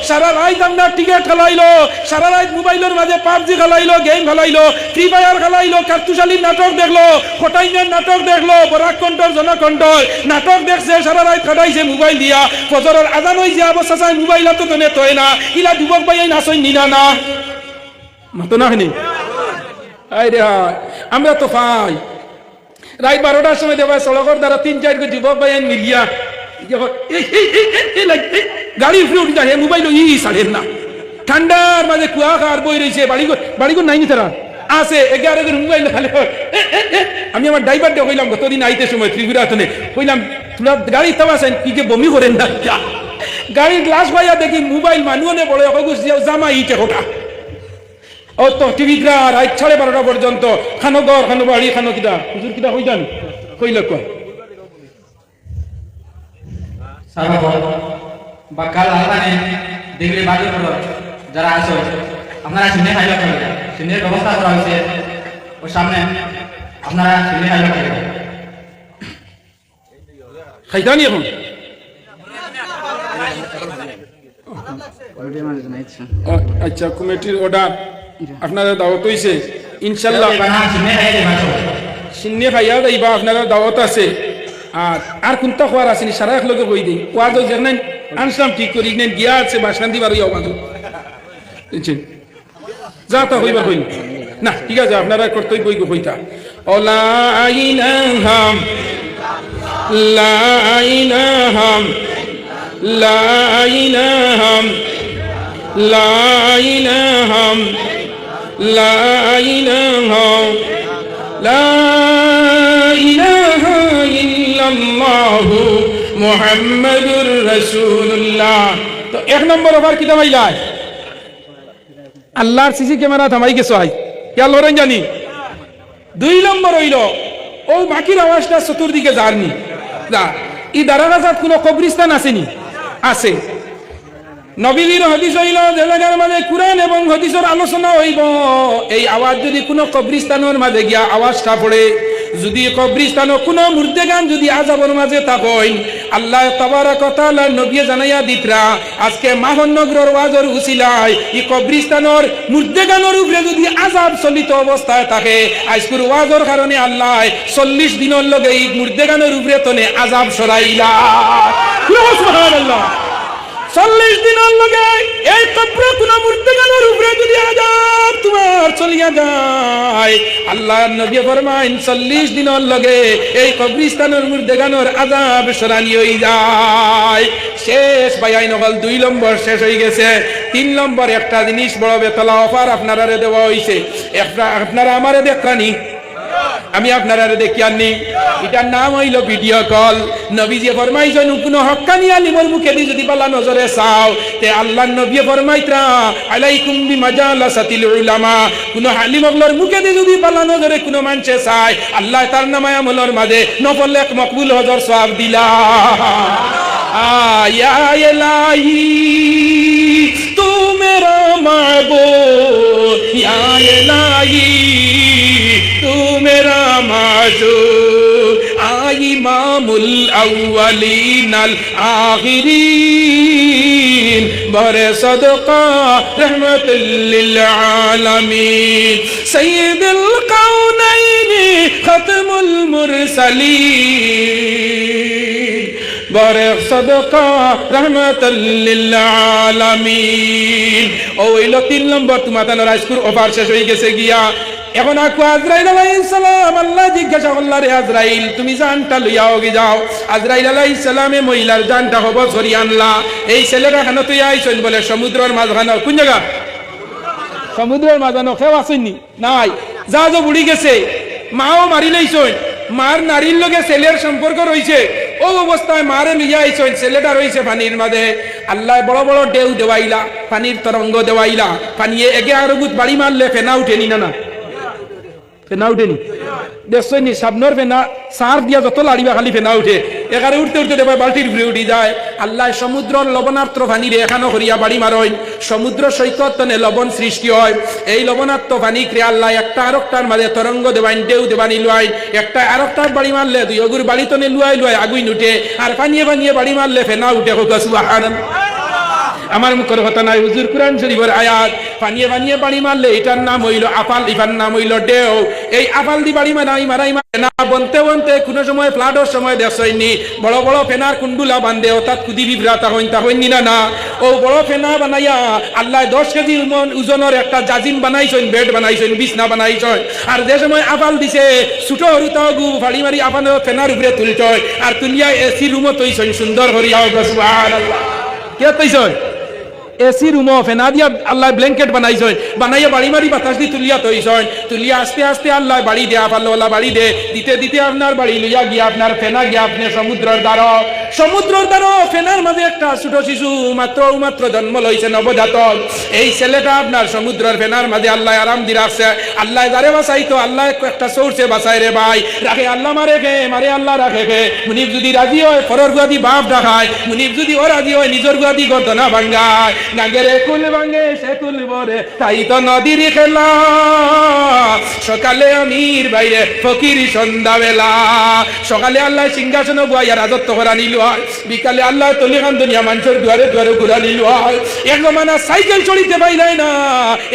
সারা রাত আমরা টিকেট খেলাইলো, সারা রাত মোবাইলের মাঝে পাবজি খেলাইলো, গেম খেলাইলো, ফ্রি ফায়ার খেলাইলো, কার্তুশালীর নাটক দেখলো, খটাইনের নাটক দেখলো, বরাক কণ্ঠর জনকণ্ঠর নাটক দেখছে, সারা রাত খাটাইছে মোবাইল দিয়া। ফজরের আজান হইছে, অবস্থা চাই মোবাইল তো তনে তয় না। ইলা যুবক ভাই নাচই নিনা না, মাতো না হয়নি? আরে আমরা তো পাই রাত 12টার সময় দেবা সড়কের দ্বারা 3-4 যুবক ভাই মিলিয়া গাড়ি উপরে উঠে যায়, মোবাইল ছাড়েন না। ঠান্ডার মাঝে কুয়া খার বই রয়েছে, বাড়িঘর নাইনি তারা আছে, 11 মোবাইল খালি। আমি আমার ড্রাইভারটা কইলাম গতদিন আইতে সময় ত্রিপুরা তনে কইলাম, তোরা গাড়ি তামাছেন কি যে বমি করেন না? গাড়ির গ্লাস ভাইয়া দেখি মোবাইল মানুষনে বড় জামা ইটে হোটা ও তো টিভিরা রাত 12:30 পর্যন্ত খানো ঘর খানো বাড়ি খানো কিটা হুজুর কিটা হইতান কইল কয় সারা বাকাল আলানে দেখলে বাজে পড়ো যারা আসো আপনারা শুনে খাইলা করে শুনে ব্যবস্থা করা হয়েছে ও সামনে আপনারা শুনে খাইলা করে খাইতানি এখন আচ্ছা কমিটির অর্ডার আপনারা দাওয়াত হইছে ইনশাআল্লাহ সিন্নে খাইয়া যাইবা আপনারা দাওয়াত আছে আর কোনটা খোয়ার আসেনি সারা এক লোকে কই দিই ওয়াজ জানেন আনসাম ঠিক করি নেন গিয়া আছে বাসন দিবার ইয়া ওয়াজ বুঝছেন যা তা হইবা হইল না ঠিক আছে আপনারা কর্তব্য বই কইতা ওলা ইলাহা লা ইলাহা লা ইলাহা লা ইলাহা লা ইলাহা লা ইলাহা ইল্লাল্লাহু মুহাম্মাদুর রাসূলুল্লাহ। তো এক নম্বর ওভার কি থামাইলা আল্লাহর সিসি ক্যামেরা থামাই গেছো আই কে লরেন জানি। 2 নম্বর হইল ও বাকির আওয়াজটা চতুর্দিকে যারনি যা ই দারাগাজাত কোনো কবরিস্তান আসেনি আছে নবীর হাদিস হইল যে জায়গার মাঝে কুরআন এবং হাদিসের আলোচনা হইব এই আওয়াজ যদি কোনো কবরিস্তানের মাঝে গিয়া আওয়াজটা পড়ে যদি কবরিস্তানও কোনো মুর্দেগান যদি আযাবের মাঝে থাকেন আল্লাহ তাবারক ওয়া তাআলা নবী জানাইয়া দিতরা আজকে মাহনগরের ওয়াজের উসিলায় এই কবরিস্তানের মুর্দেগানের উপরে যদি আযাব চলিত অবস্থায় থাকে আজকের ওয়াজের কারণে আল্লাহ 40 দিনের লগে এই মুর্দেগানের উপরে তনে আযাব সরাইলা সুবহানাল্লাহ 40 দিনের লগে এই কবরে কোন মুর্দেগানের উপরে যদি আযাব তোমার চলিয়া যায় আল্লাহর নবী ফরমাইন 40 দিনের লগে এই কবরিস্তানের মুর্দেগানের আযাব সরানি হই যায়। শেষ বায়াই নকল 2 নম্বর শেষ হয়ে গেছে। 3 নম্বর একটা জিনিস বড় বেতলা অফার আপনারা দেওয়া হইছে আপনারা আমারে দেখরানি আমি আপনারা দেখি আননি এটার নাম হইল ভিডিও কল। নবীজি ফরমাইছেন কোন হক্কানি আলিমের মুখে দিয়ে যদি বালা নজরে চাও তে আল্লাহর নবী ফরমাইতরা আলাইকুম বিমাজালাসাতিল উলামা কোন আলিমগুলোর মুখে দিয়ে যদি বালা নজরে কোন মানুষে চায় আল্লাহ তার নামায় আমলের মাঝে নফল এক মকবুল হজর সওয়াব দিলা। ইয়া ইলাহি তু মেরা মাবুদ ইয়া ইলাহি तू मेरा माबूद इमामुल अव्वलीन अल आखिरीन बरे सदका रहमतुल लिल आलमीन सय्यदुल कौनैन खत्मुल मुरसलीन बरे सदका रहमतुल लिल आलमीन। ও হইল 3 নম্বর তোমাদের রাজকুর ওভার শেষ হয়ে গেছে গিয়া এখন আকু আজরাইল আলাইহিস সালাম আল্লাহ জিজ্ঞাসা করলা রে আজরাইল তুমি জানটা লইয়া ওগে যাও। আজরাইল আলাইহিস সালামে মহিলার জানটা হব সরি আনলা এই ছেলেটা কেন তুই আইছন বলে সমুদ্রের মাঝখানে কোন জায়গা সমুদ্রের মাঝখানে কেউ আসেননি নাই যা যা বুড়ি গেছে মাও মারি লইছন মার নারীর লগে ছেলের সম্পর্ক রয়েছে ও অবস্থায় মারে লইয়া আইছন ছেলেটা রয়েছে পানির মাঝে আল্লাহ বড় বড় ঢেউ দেওয়াইলা পানির তরঙ্গ দেওয়াইলা পানিয়ে এগে আরগুত বাড়ি মারলে ফেনা উঠেনি না ফেনা উঠেনি দেখছনি সাবনর ফেনা সার দিয়া যত লাড়িবা খালি ফেনা উঠে এখানে উঠতে উঠতে দেবা বালতির উপরে উঠি যায় আল্লাহ সমুদ্রের লবণার্থ পানি রে এখানো করিয়া বাড়ি মারইন সমুদ্র সৈকত তনে লবণ সৃষ্টি হয় এই লবণার্থ পানি ক্রে আল্লাহ একটা আরেকটার মাঝে তরঙ্গ দেবাইন ঢেউ দেবানি লুয়াইন একটা আরেকটার বাড়ি মারলে দুই অগুর বাড়ি তনে লুয়াই লুয়াই আগুন উঠে আর পানিয়ে পানিয়ে বাড়ি মারলে ফেনা উঠে হোক সুবহানাল্লাহ। আমার মুখের কথা নাই হুজুর কুরআন শরীফের আয়াত পানিয়ে পানিয়ে বাড়ি মারলে এটার নাম হইল আপাল ইফার নাম হইল ঢেউ। এই আপাল দি বাড়ি মারাই না বনতে বনতে কোন সময় ফ্লাডের সময় দেখছইনি বড় বড় ফেনার কুন্ডুলা বান্ধে অর্থাৎ কুদি বিভ্রাতা হইনি না ও বড় ফেনা বানাইয়া আল্লাহ 10 কেজি ওজনের একটা জাজিম বানাইছেন বেড বানাইছেন বিছনা বানাইছেন আর যে সময় আপাল দিছে ছোট হরুতা গু ফাড়ি মারি আপান ফেনার উপরে তুলছয় আর তুলিয়া এসি রুমও তৈছেন সুন্দর হরিয়া সুবহানাল্লাহ কে তৈছেন এসি রুম ফেনা দিয়া আল্লাহ ব্ল্যাঙ্কেট বানাইছেন বানাইয়া বাড়ি মারি বাতাস দি তুলিয়া তৈছেন তুলিয়া আস্তে আস্তে আল্লাহ বাড়ি দেয়া পাল্লা বাড়ি দে দিতে দিতে আপনার বাড়ি লইয়া গিয়া আপনার ফেনা গিয়া আপনি সমুদ্রের দ্বার সমুদ্রের দ্বারা ফেনার মাঝে একটা ছোট শিশু মাত্র জন্ম লইছে নবজাতক। এই ছেলেটা আপনার সমুদ্রের ফেনার মাঝে আল্লাহ আরাম দিয়ে রাখছে। আল্লাহ যারে বাঁচাইতো আল্লাহ একটা সোর্সে বাঁচাই রে ভাই। রাখে আল্লাহ মারে আল্লাহ রাখে কে। মুনিব যদি রাজি হয় ফরর গুয়াদি বাপ রাখায়, মুনিব যদি ও রাজি হয় নিজের গুয়াদি গর্দনা ভাঙ্গায়। গাঙ্গের কুল ভাঙ্গে সে কুল বরে তাই তো নদীর খেলা, সকালে আমির বাইরে ফকির সন্ধ্যাবেলা। সকালে আল্লাহ সিংহাসন বুয়াইয়া রাজত্ব করা নিল হয়, বিকালে আল্লাহ তলিখান দুনিয়া মানুষের দুয়ারে দুয়ারে ঘুরা নিল হয়। এক জমানা সাইকেল চড়িতে পাইলাই না,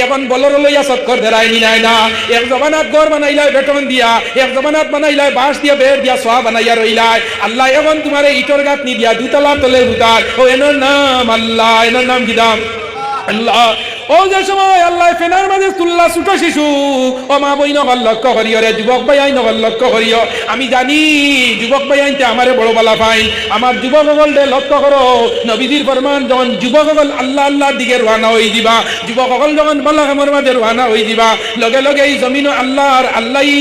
এখন বলর লইয়া চক্কর ধরাই নিলাই না। এক জমানাত ঘর বানাইলাই বেতন দিয়া, এক জমানাত বানাইলাই বাঁশ দিয়া বের দিয়া সোয়া বানাইয়া রইলাই। আল্লাহ এখন তোমার ইটর গাত নি দিয়া দুতলা তলে উঠার। ও এনার নাম আল্লাহ, এনার নাম কি দাম আল্লাহ। ও যে সময় আল্লাহ ফেনার মাঝে তুল্লা ছোট শিশু, ও মা বই নগর লক্ষ্য করিও রে, যুবক ভাই আইন নগর লক্ষ্য করিও। আমি জানি যুবক ভাই আইনতে আমারে বড় বলা পাই। আমার যুবক সকল লক্ষ্য করো, নবীজির ফরমান যখন যুবক সকল আল্লাহ আল্লাহর দিকে রওনা হয়ে দিবা, যুবক সকল যখন বলা কামর মাঝে রওনা হয়ে দিবা, লগে লগে এই জমিন আল্লাহর আল্লাহই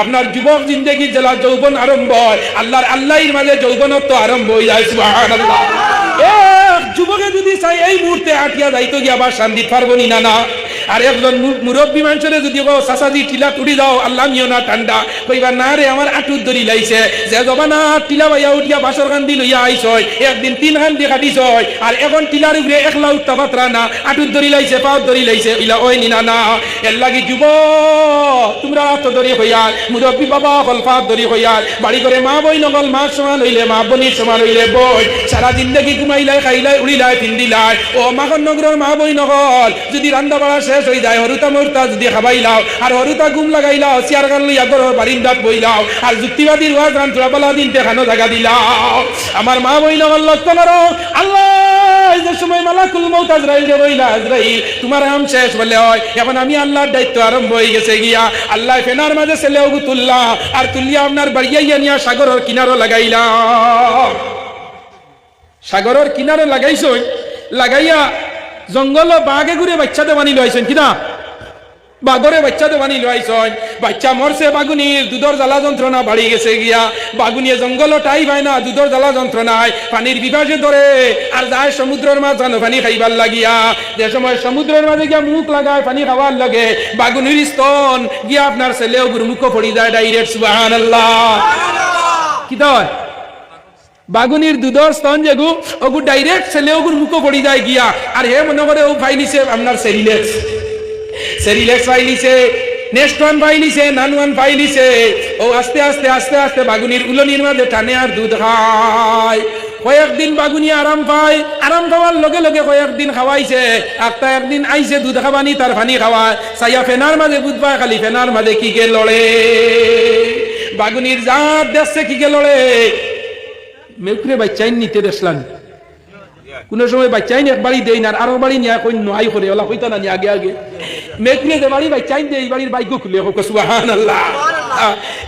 আপনার যুবক জিন্দগি জেলা যৌবন আরম্ভ হয়। আল্লাহর আল্লাহর মাঝে যৌবনত্ব আরম্ভ হয়ে যায়। সুবহানাল্লাহ। যুবকে যদি চাই এই মুহূর্তে আটিয়া যাইতো গিয়া আবার শান্তি পারবো না না। আর একজন মুরব্বী মানুষের যদি চাচাজি টিলা তুড়ি যাও আল্লাহ নিও না ঠান্ডা কইবা না রে আমার আটুর দড়ি লাইছে। যে জবানা টিলা বাইয়া উঠিয়া বাসর কান্দি লইয়া আইস, একদিন 3 কান্দি কাটিস, আর এখন টিলার উপরে একলা উঠতে পাত্রা না, আটুর দড়ি লাইছে পাওয়ার দড়ি লাইছে ইলা ওই নিনা না। এর লাগি যুব তোমরা তো দড়ি হইয়ার, মুরব্বী বাবা হল পাওয়ার দড়ি হইয়ার, বাড়ি করে মা বই নগল মার সমান হইলে মা বনির সমান হইলে বই, সারা জিন্দগি ঘুমাইলাই খাইলাই উড়িলাই পিন্দিলাই। ও মাখন নগরের মা বই নগল যদি রান্না বাড়া শেষ হয়ে যায় হরুতা মরুতা যদি খাবাইলাও, আর হরুতা ঘুম লাগাইলাও, চেয়ার গান লইয়া ঘর বারিন্দাত বইলাও, আর যুক্তিবাদীর ওয়াজ রান তুলাপালা দিন তেখানো জায়গা দিলাও। আমার মা বই নগল লক্ষ্য করো, আল্লাহ যে সময় মালাকুল মউত আজরাইল রে বইলা আজরাইল তোমার আম শেষ বলে হয়, এখন আমি আল্লাহর দায়িত্ব আরম্ভ হয়ে গেছে গিয়া। আল্লাহ ফেনার মাঝে ছেলেও তুললা, আর তুলিয়া আপনার বাড়িয়াইয়া নিয়া সাগরের কিনারও লাগাইলা। সাগরের কিনারে লাগাইছ, লাগাইয়া জঙ্গল বাঘে ঘুরে বাচ্চা দেওয়ানি লইছেন কিনা, বাঘরে বাচ্চা দেওয়ানি লইছেন। বাচ্চা মরছে, বাগুনির দুধর জ্বালা যন্ত্রণা বাড়ি গেছে গিয়া। বাগুনিয়ে জঙ্গল টাই পায় না, দুধর জ্বালা যন্ত্রণায় পানির বিভাগে ধরে আর যায় সমুদ্রের মাছ জানো পানি খাইবার লাগিয়া। যে সময় সমুদ্রের মাঝে গিয়া মুখ লাগায় পানি খাওয়ার লগে বাগুনির স্তন গিয়া আপনার ছেলেও মুখ পড়ি যায় ডাইরেক্ট। সুবহানাল্লাহ। কি দয় বাগুনির দুধর স্তন যেগু ওগু ডাইরেক্ট ছেলেও মুখ পড়ি যায় গিয়া। আর হে মনে করে ও ফাইলিছে আপনার সেরিলেক্স, সেরিলেক্স ফাইলিছে, নেস্টন ফাইলিছে, নানওয়ান ফাইলিছে। ও আস্তে আস্তে আস্তে আস্তে বাগুনির উলনির মাঝে টানে আর দুধ খায়। কয়েকদিন বাগুনি আরাম পায়, আরাম খাওয়ার লগে লগে কয়েকদিন খাওয়াইছে। একটা একদিন আইছে দুধ খাবানি তার পানি খাওয়ায়, সাইয়া ফেনার মাঝে বুধ পায়, খালি ফেনার মাঝে কি গে লড়ে, বাগুনির জাত দেখছে কি গে লড়ে। মেউকরে বাচ্চাই নিতে দেখলাম কোন সময় বাচ্চাই একবারই দেই না, আরো বাড়ি নিয়ে কই নয় করে ওলা হইতা না আগে আগে। মেঘরে যে বাড়ি বাচ্চাই দেয় এই বাড়ির বাইক খুলে হোক। সুবহানাল্লাহ।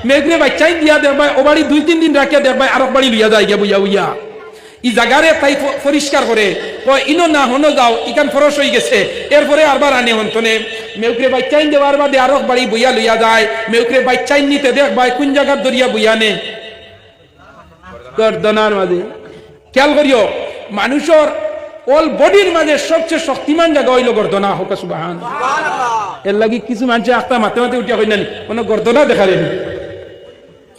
মেঘরে বাচ্চাই দিয়া দেখবাই ও বাড়ি 2-3 দিন রাখিয়া দেখবাই আরো বাড়ি লইয়া যায় গিয়া বুইয়া বুইয়া। ই জায়গারে তাই পরিষ্কার করে ইনো না হনো যাও ইকান ফরস হয়ে গেছে, এরপরে আরবার আনে হন্তনে। মেউকরে বাচ্চাই দেওয়ার বাদে আরো বাড়ি বুইয়া লইয়া যায়। মেউকরে বাচ্চাই নিতে দেখবাই কোন জায়গার দরিয়া বুইয়া নে, গর্দনার মাঝে। খেয়াল করিও মানুষের অল বডির মাঝে সবচেয়ে শক্তিমান জায়গা হইল গর্দনা হোক। সুবহানাল্লাহ। এর লাগি কিছু মানুষ আস্তা মাথে মাথে উঠিয়া হই না কোনো গর্দনা দেখা রেনি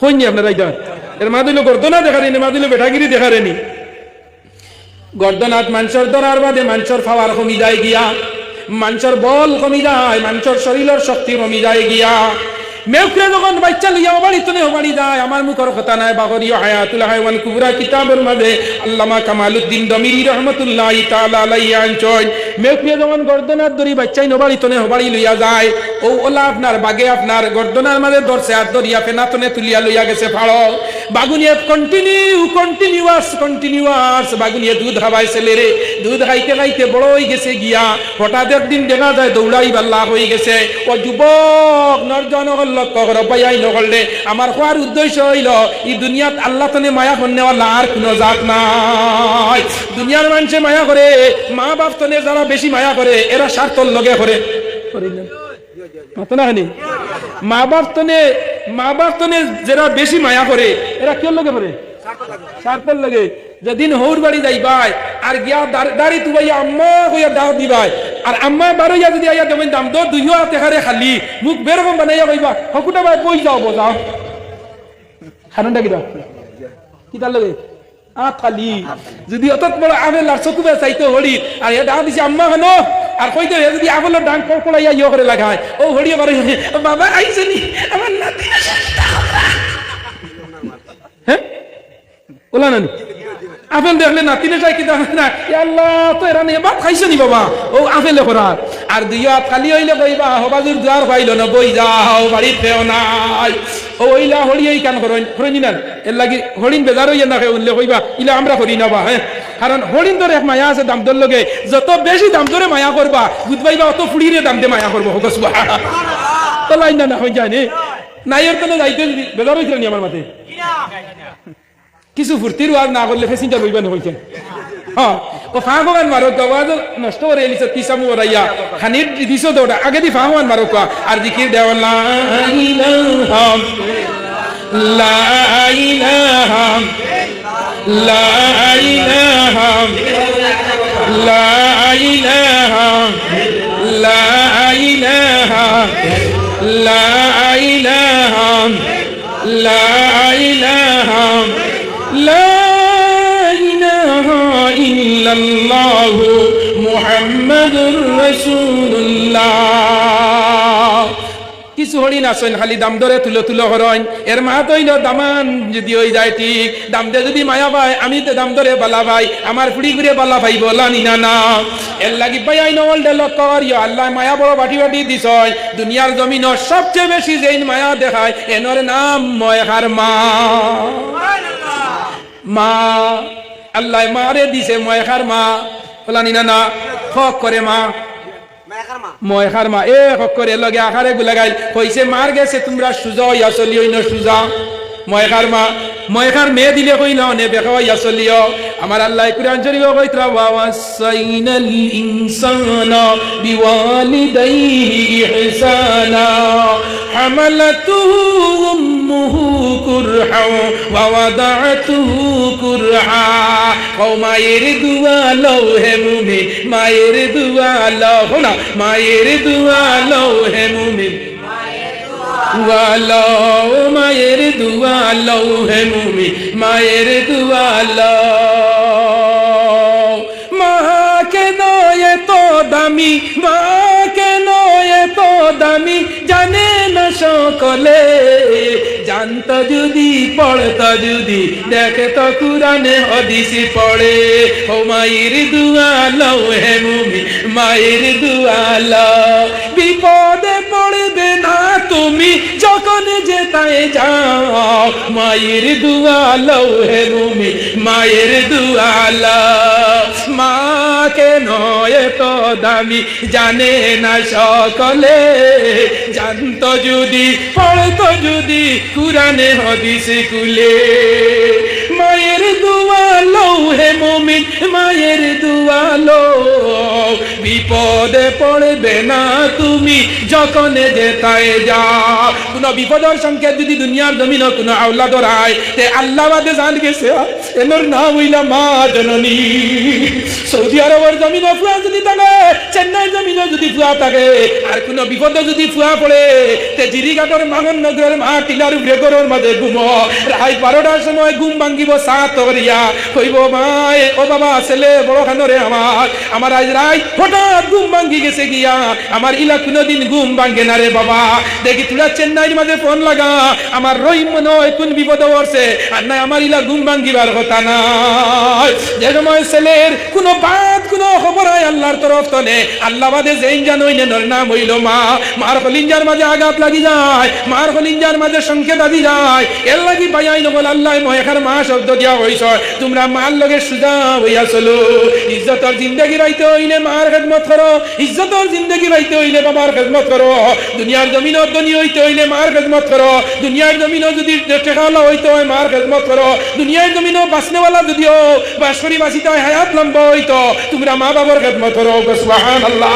হইনি আপনারা ইদার এর মা দিল গর্দনা দেখা রেনি, মা দিল বেঠাগিরি দেখা রেনি। গর্দনাথ মানুষের ধরার বাদে মানুষের পাওয়ার কমি যায় গিয়া, মানুষের বল কমি যায়, মানুষের শরীরের শক্তি কমি যায় গিয়া। মেউকরে যখন বাচ্চা লইয়া বাড়ি তনে বাড়ি যায়, আমার মুখের কথা নাই, বাগরিয়া হায়াতুল হায়াওয়ান কুবরা কিতাবের মধ্যে আল্লামা কামালউদ্দিন দমিরি রহমাতুল্লাহি তাআলা আলাইহি আনছয়। মেউকরে যখন গর্দনার দড়ি বাচ্চাই নবাড়ি তনে বাড়ি লইয়া যায়, ও ওলা আপনার বাগে আপনার গর্দনার মাঝে ধরছে আর দরিয়া ফেনা তনে তুলিয়া লইয়া গেছে ফাড়ো। বাগুনিয়ে কন্টিনিউয়াস বাগুনিয়ে দুধ খাওয়াই ছেলেরে, দুধ খাইতে খাইতে বড় হয়ে গেছে গিয়া। হঠাৎ একদিন দেখা যায় দৌড়াই বাল্লা হয়ে গেছে। ও যুবক নরজন লক্ষ্য করো পাইয়াই নকরলে আমার হওয়ার উদ্দেশ্য হইল এই দুনিয়াত আল্লাহ তনে মায়া করনেওয়ালা আর কোনো জাত নাই। দুনিয়ার মানুষে মায়া করে, মা বাপ তনে যারা বেশি মায়া করে এরা স্বার্থর লগে করে মা বাপ তনে যারা বেশি মায়া করে এরা কেউ লগে করে স্বার্থের লাগে যেদিন হৌর বাড়ি যাইবাই আর গিয়া দাড়ি তুবাইয়া আম্মা কইয়া দাও দিবাই আর আম্মা বারইয়া যদি আইয়া দেবেন দাম তো দুইও তেহারে খালি মুখ বেরকম বানাইয়া কইবা হকুটা ভাই বই যাও বোঝাও কারণটা কিটা কিতার লাগে খালি যদি অত বড় আমেল আর চকু বে চাইতে হড়ি আর এ ডাক দিছে আম্মা কেন আর কইতে যদি আমেলের ডাং পড়াইয়া ইয়ে করে লাগায় ও হড়িয়ে পারে বাবা আইছে নি আমার নাতি হ্যাঁ ওলা নানি আপেল দেখলে নাতিনে চাই কি না আল্লাহ তো এরা নিয়ে বাপ খাইছে নি বাবা ও আপেলে করার আর দুই হাত খালি হইলে কইবা হবাজুর দুয়ার পাইল না বই যাও বাড়িতেও নাই ও ওইলা হড়িয়েই কান করেনি না এর লাগি হরিণ বেজার হইয়া না উল্লেখ কইবা ইলা আমরা করি না বা হ্যাঁ কারণ হরিণ ধরে এক মায়া আছে দাম দর লগে যত বেশি দাম ধরে মায়া করবা বুঝবাইবা অত ফুড়িরে দাম দিয়ে মায়া করবো হকসবা তো লাইন না হয়ে যায় নে নাইয়ের তো যাইতে বেজার হয়েছিল নি আমার মাথায় কিছু ফুর্তির ওয়াজ না করলে ফেসিনটা লইবেন হইছেন হ্যাঁ ও ফাঁকওয়ান মারো আওয়াজ নষ্ট করে এলিছে তিসামু ওরাইয়া খানির দিছো তো আগে দি ফাঁকওয়ান মারো আর জিকির দেওয়া লা ইলাহা লা ইলাহা লা ইলাহা লা ইলাহা লা ইলাহা লা ইলাহা লা ইলাহা لا إله إلا الله محمد رسول الله কিছু হরিণ আসেন খালি দাম ধরে তুলো তুলো হরইন এর মা তৈল দামান যদি হয়ে যায় ঠিক দাম দিয়ে যদি মায়া পায় আমি তো দাম ধরে বালা ভাই আমার ফুড়ি ঘুরে বালা ভাই বলা নিনা না এর লাগি ভাই আইন ওল্ডে লকর ইয়া আল্লাহ মায়া বড় বাটি বাটি দিছয় দুনিয়ার জমিন সবচেয়ে বেশি যেই মায়া দেখায় এনর নাম ময়খার মা মা আল্লাহ মারে দিছে ময়খার মা বলা নিনা না হক করে মা ময়খার মা এ হক করে লগে আখারে গুলাগাইল কইছে মার গেছে তোমরা সুজা ইয়া চলিও না সুজা ময়খার মা ময়খার মেয়ে দিলে কইল নে বেখা ইয়া চলিও আমার আল্লাহ কুরআন শরীফ কইতরা ওয়াসাইনাল ইনসানা বিওয়ালিদাইহি ইহসানা হামালাতুহু উম্মুহু কুরহা ওয়া ওয়াদাতুহু কুরহা ও মায়ের দুয়া লও হে মুমিন মায়ের দুয়া লও না মায়ের দুয়া লও হে মুমিন ওয়ালো মায়ের দুয়া লও হে মুমিন মায়ের দুয়া লও মা কেন এত দামি মা কেন এত দামি জানে না সকলে জানত যদি পড়ত যদি দেখে তো কুরআনে হাদিসে পড়ে ও মায়ের দুয়া লও হে মুমিন মায়ের দুয়া লও বিপদে পড়বে না তুমি যখন যেতায় যাও মায়ের দুয়া লও হে মুমিন মায়ের দুয়া লও মা কেন এত দামি জানে না সকলে জানত যদি পড়ত যদি কুরআনে হাদিসে কুলে মায়ের দুয়া লও হে মুমিন মায়ের দুয়া লও বিপদে পড়বে না তুমি যখন যেতায় যাও কোন বিপদের সংকেত যদি দুনিয়ার জমিন কোন আওলাদ রায় তে আল্লাহ বাদে জান গেছে এর নাম হইলা মা জননী সৌদি আরবের জমিন ফুয়া যদি থাকে চেন্নাই জমিন যদি ফুয়া থাকে আর কোন বিপদে যদি ফুয়া পড়ে তে জিরিঘাটের মাগননগরের মা টিলার উপরে গরুর মাঝে ঘুমো রাত 12টার সময় ঘুম ভাঙ্গিব সাত করিয়া কইব মায়ে ও বাবা ছেলে বড় খানরে আমার আজ রাত হঠাৎ ঘুম ভাঙ্গি গেছে গিয়া আমার ইলা কোনদিন ঘুম ভাঙ্গে না রে বাবা দেখি তুলা চেন্নাইয়ের মাঝে ফোন লাগা আমার রহিম নয় কোন বিপদ পড়ছে আর না আমার ইলা ঘুম ভাঙ্গিবার কথা না যে সময় ছেলের কোনো বাদ কোনো খবর হয় আল্লাহর তরফ তলে আল্লাহ বাদে যেই জানোই নর নাম হইল মা মার কলিঞ্জার মাঝে আঘাত লাগি যায় মার কলিঞ্জার মাঝে সংকেত আদি যায় এর লাগি বাইয়াই নবল আল্লাহ ময়খার মা শব্দ দিয়া হইছ তোমরা মার লগে সুজা হইয়া চলো ইজ্জতর জিন্দেগি রাইতে হইলে মার খেদমত করো ইজ্জতর জিন্দেগি রাইতে হইলে বাবার খেদমত করো দুনিয়ার জমিনও ধনী হইতে হইলে মার খেদমত করো দুনিয়ার জমিনও যদি টেকালা হইতে হয় মার খেদমত করো দুনিয়ার জমিনও বাঁচনেওয়ালা যদিও বাঁশকরি বাঁচিতে হয় হায়াত লম্বা হইতো তোমরা মা বাবার খেদমত করো সুবহানাল্লাহ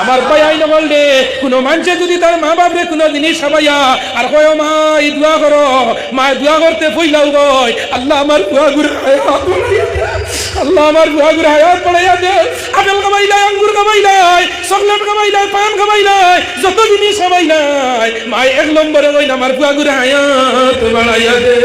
আমার ভাই আইন বললে কোনো মানুষে যদি তার মা বাপরে কোনো জিনিস খাবাইয়া আর কয় মা এই দোয়া করো, মা দোয়া করতে ফইলাও গয় আল্লাহ আমার দোয়া গুড় আল্লাহ আমার দোয়া গুড় হায়াত পড়াইয়া দে। আপেল খাবাইলাই, আঙ্গুর খাবাইলাই, চকলেট খাবাইলাই, পান খাবাইলাই, যত জিনিস খাবাইলাই মা এক নম্বরে কইন আমার দোয়া গুড় হায়াত বাড়াইয়া দে।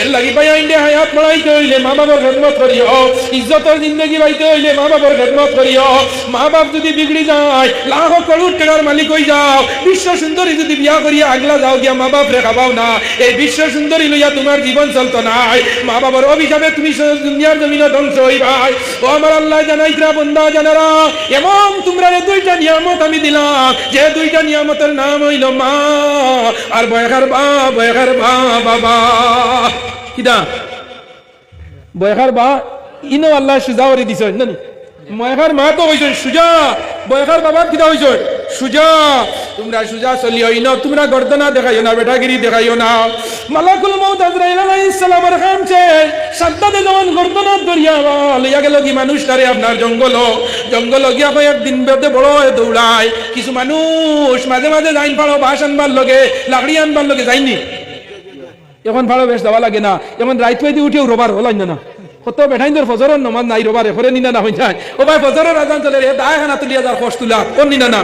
এর লাগি ভাই আইন হায়াত বাড়াইতে হইলে মা বাবার খেদমত করিও, ইজ্জতের জিন্দগি পাইতে হইলে মা বাবার খেদমত করিও। মা বাপ যদি বিগড়ি যায় লাখ করোড় টাকার মালিক হয়ে যাও, বিশ্ব সুন্দরী যদি বিয়া করিয়া আগলা যাও গিয়া মা বাপ রে খাবাও না, এই বিশ্ব সুন্দরী লইয়া তোমার জীবন চলতো নাই। মা বাবার অভিশাপে তুমি দুনিয়ার জমিনে ধ্বংস হইবাই। ও আমার আল্লাহ জানাইতরা বন্দা জানারা, এবং তোমরা দুইটা নিয়ামত আমি দিলাম, যে দুইটা নিয়ামতের নাম হইল মা আর বয়খার বা বাবা। কিদা বয়খার বা ইনো আল্লাহ সুজাওয়ারি দিছ না, ময়খার মা তো হইছ সুজা, বয়খার বাবা কিদা হইছ সুজা। তোমরা সুজা চলি হই না, তোমরা গর্দনা দেখাইও না, বেটাগিরি দেখাইও না। মালাকুল মউত আজরাইল আলাইহিস সালামের খামছে সাদ্দাতে যখন গর্দনা দরিয়া লইয়া গেল কি মানুষটারে আপনার জঙ্গল গিয়া কয়েকদিন বেদে বড় হয়ে দৌড়ায়। কিছু মানুষ মাঝে মাঝে যাইন পাড়ো বাস আনবার লগে, লাকড়ি আনবার লগে যাইনি, এখন ভালো বেশ দেওয়া লাগে না। এখন রাইত পাইতে উঠেও রোবার হলাই না, কত বেঠাইন্দর ফজরের নমাজ নাই রোবার এফরে নিনা না হয়ে যায়। ও ভাই ফজরের আজান চলে রে দায় খানা তুলিয়া যার খোঁজ তুলা কোন নিনা না।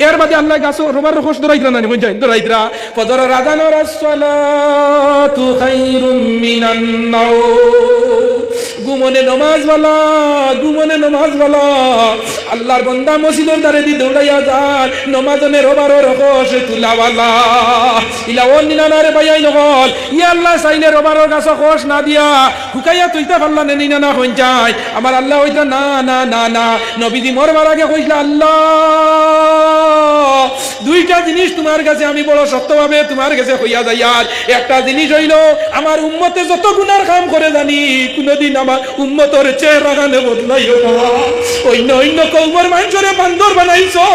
এর বাদে আল্লাহ গাছ রোবার খোঁজ দরাইতরা না হয়ে যায়, দরাইতরা ফজরের আজানের আসসালাতু খায়রুম মিনান নাওম। ঘুমনে নমাজ বলা আল্লাহর বন্দা মসজিদের দ্বারে দি দৌড়াইয়া যান, নমাজনে রোবারর খোঁজ তুলাওয়ালা ইলা ও নিনা না রে ভাইয়াই নহল ইয়া আল্লাহ চাইলে রোবারর গাছ খোঁজ না দিয়া হুকাইয়া তুইতা পারলা নে নিনা না হয়ে যায়। আমার আল্লাহ হইতা না না না না, নবীজি মরবার আগে কইলা আল্লাহ দুইটা জিনিস তোমার কাছে আমি বড় সত্যভাবে তোমার কাছে হইয়া যাই। আর একটা জিনিস হইল আমার উম্মতে যত গুনার কাম করে জানি কোনদিন আমার উম্মতর চেহারা গানে বদলাইও না। অন্য কৌমর মানুষরে বান্দর বানাইছো,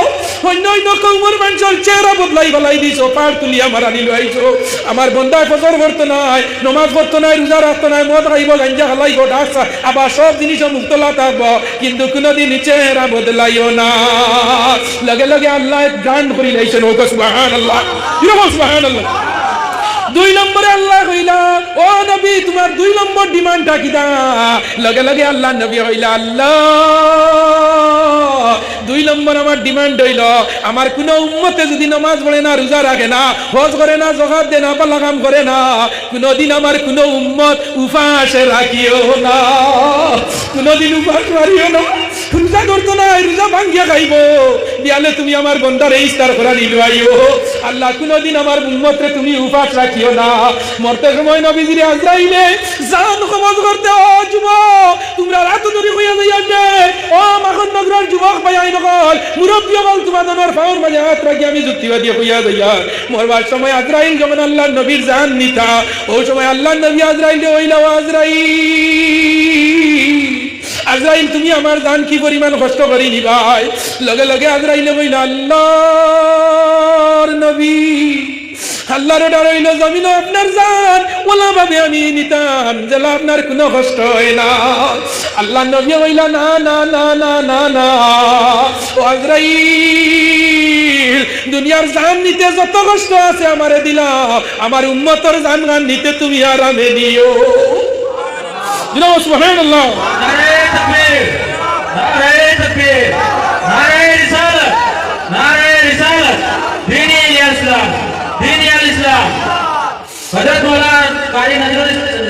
অন্য কৌমর মানুষের চেহারা বদলাই দিছো, পার তুলি আমার আনি লাইছো। আমার বন্দায় ফজর করতো নাই, নমাজ পড়তো নাই, রোজা রাখতো নাই, মদ খাইব, গাঞ্জা খালাইব, ডাক্তার আবার সব জিনিসও মুক্তলা থাকবো, কিন্তু কোনদিন চেহারা বদলাইও না। লগে লগে আল্লাহ গান করি লাইছেন, ও সুবহানাল্লাহ, সুবহানাল্লাহ। দুই নম্বরে আল্লাহ কইলা ও নবী তোমার দুই নম্বর ডিমান্ডটা কিদা? লগে লগে আল্লাহ নবী হইলা আল্লাহ দুই নম্বর আমার ডিমান্ড হইল আমার কোন উম্মতে যদি নামাজ পড়ে না, রোজা রাখে না, হজ করে না, যাকাত দেয় না, পালা কাম করে না, কোনদিন আমার কোন উম্মত উপাসে রাখিও না, কোনদিন উপাস মারিও না। রোজা করতো না, রোজা ভাঙ্গিয়া খাইব, দিয়ালে তুমি আমার বন্দারে ইফতার করা নিলুয়াইও। আল্লাহ কোনদিন আমার উম্মতরে তুমি উপাস রাখিও না। মরতে সময় নবীজিরে আজরাইলে জান কবজ করতে, ও যুবক তোমরা রাত ধরে কইয়া যাইয়া দে, ও মাখন নগরের যুবক ভাই আইন কল মুরব্বী বল তোমাদের পাওয়ার মাঝে হাত রাখি আমি যুক্তিবাদী কইয়া যাইয়া। মরবার সময় আজরাইল যখন আল্লাহ নবীর জান নিতা, ওই সময় আল্লাহ নবী আজরাইলে হইলা আজরাইল তুমি আমার জান কি পরিমাণ কষ্ট করি নিবাই। লগে লগে আজরাইলে বইলা আল্লাহর নবী আল্লাহর ডর হইল জমিন আপনার জান ওলা ভাবে আমি নিতাম যেন আপনার কোনো কষ্ট হয় না। আল্লাহ নবী হইলা না না না না না না, ও আজরাইল দুনিয়ার জান নিতে যত কষ্ট আছে আমারে দিলাম, আমার উম্মতর জান গান নিতে তুমি আরামে নিও। সুবহানাল্লাহ। নারে তাকবীর, নারে তাকবীর, নারে রিসালাত, নারে রিসালাত, দ্বীনে ইসলাম, দ্বীনে ইসলাম। হযরত মাওলানা কারি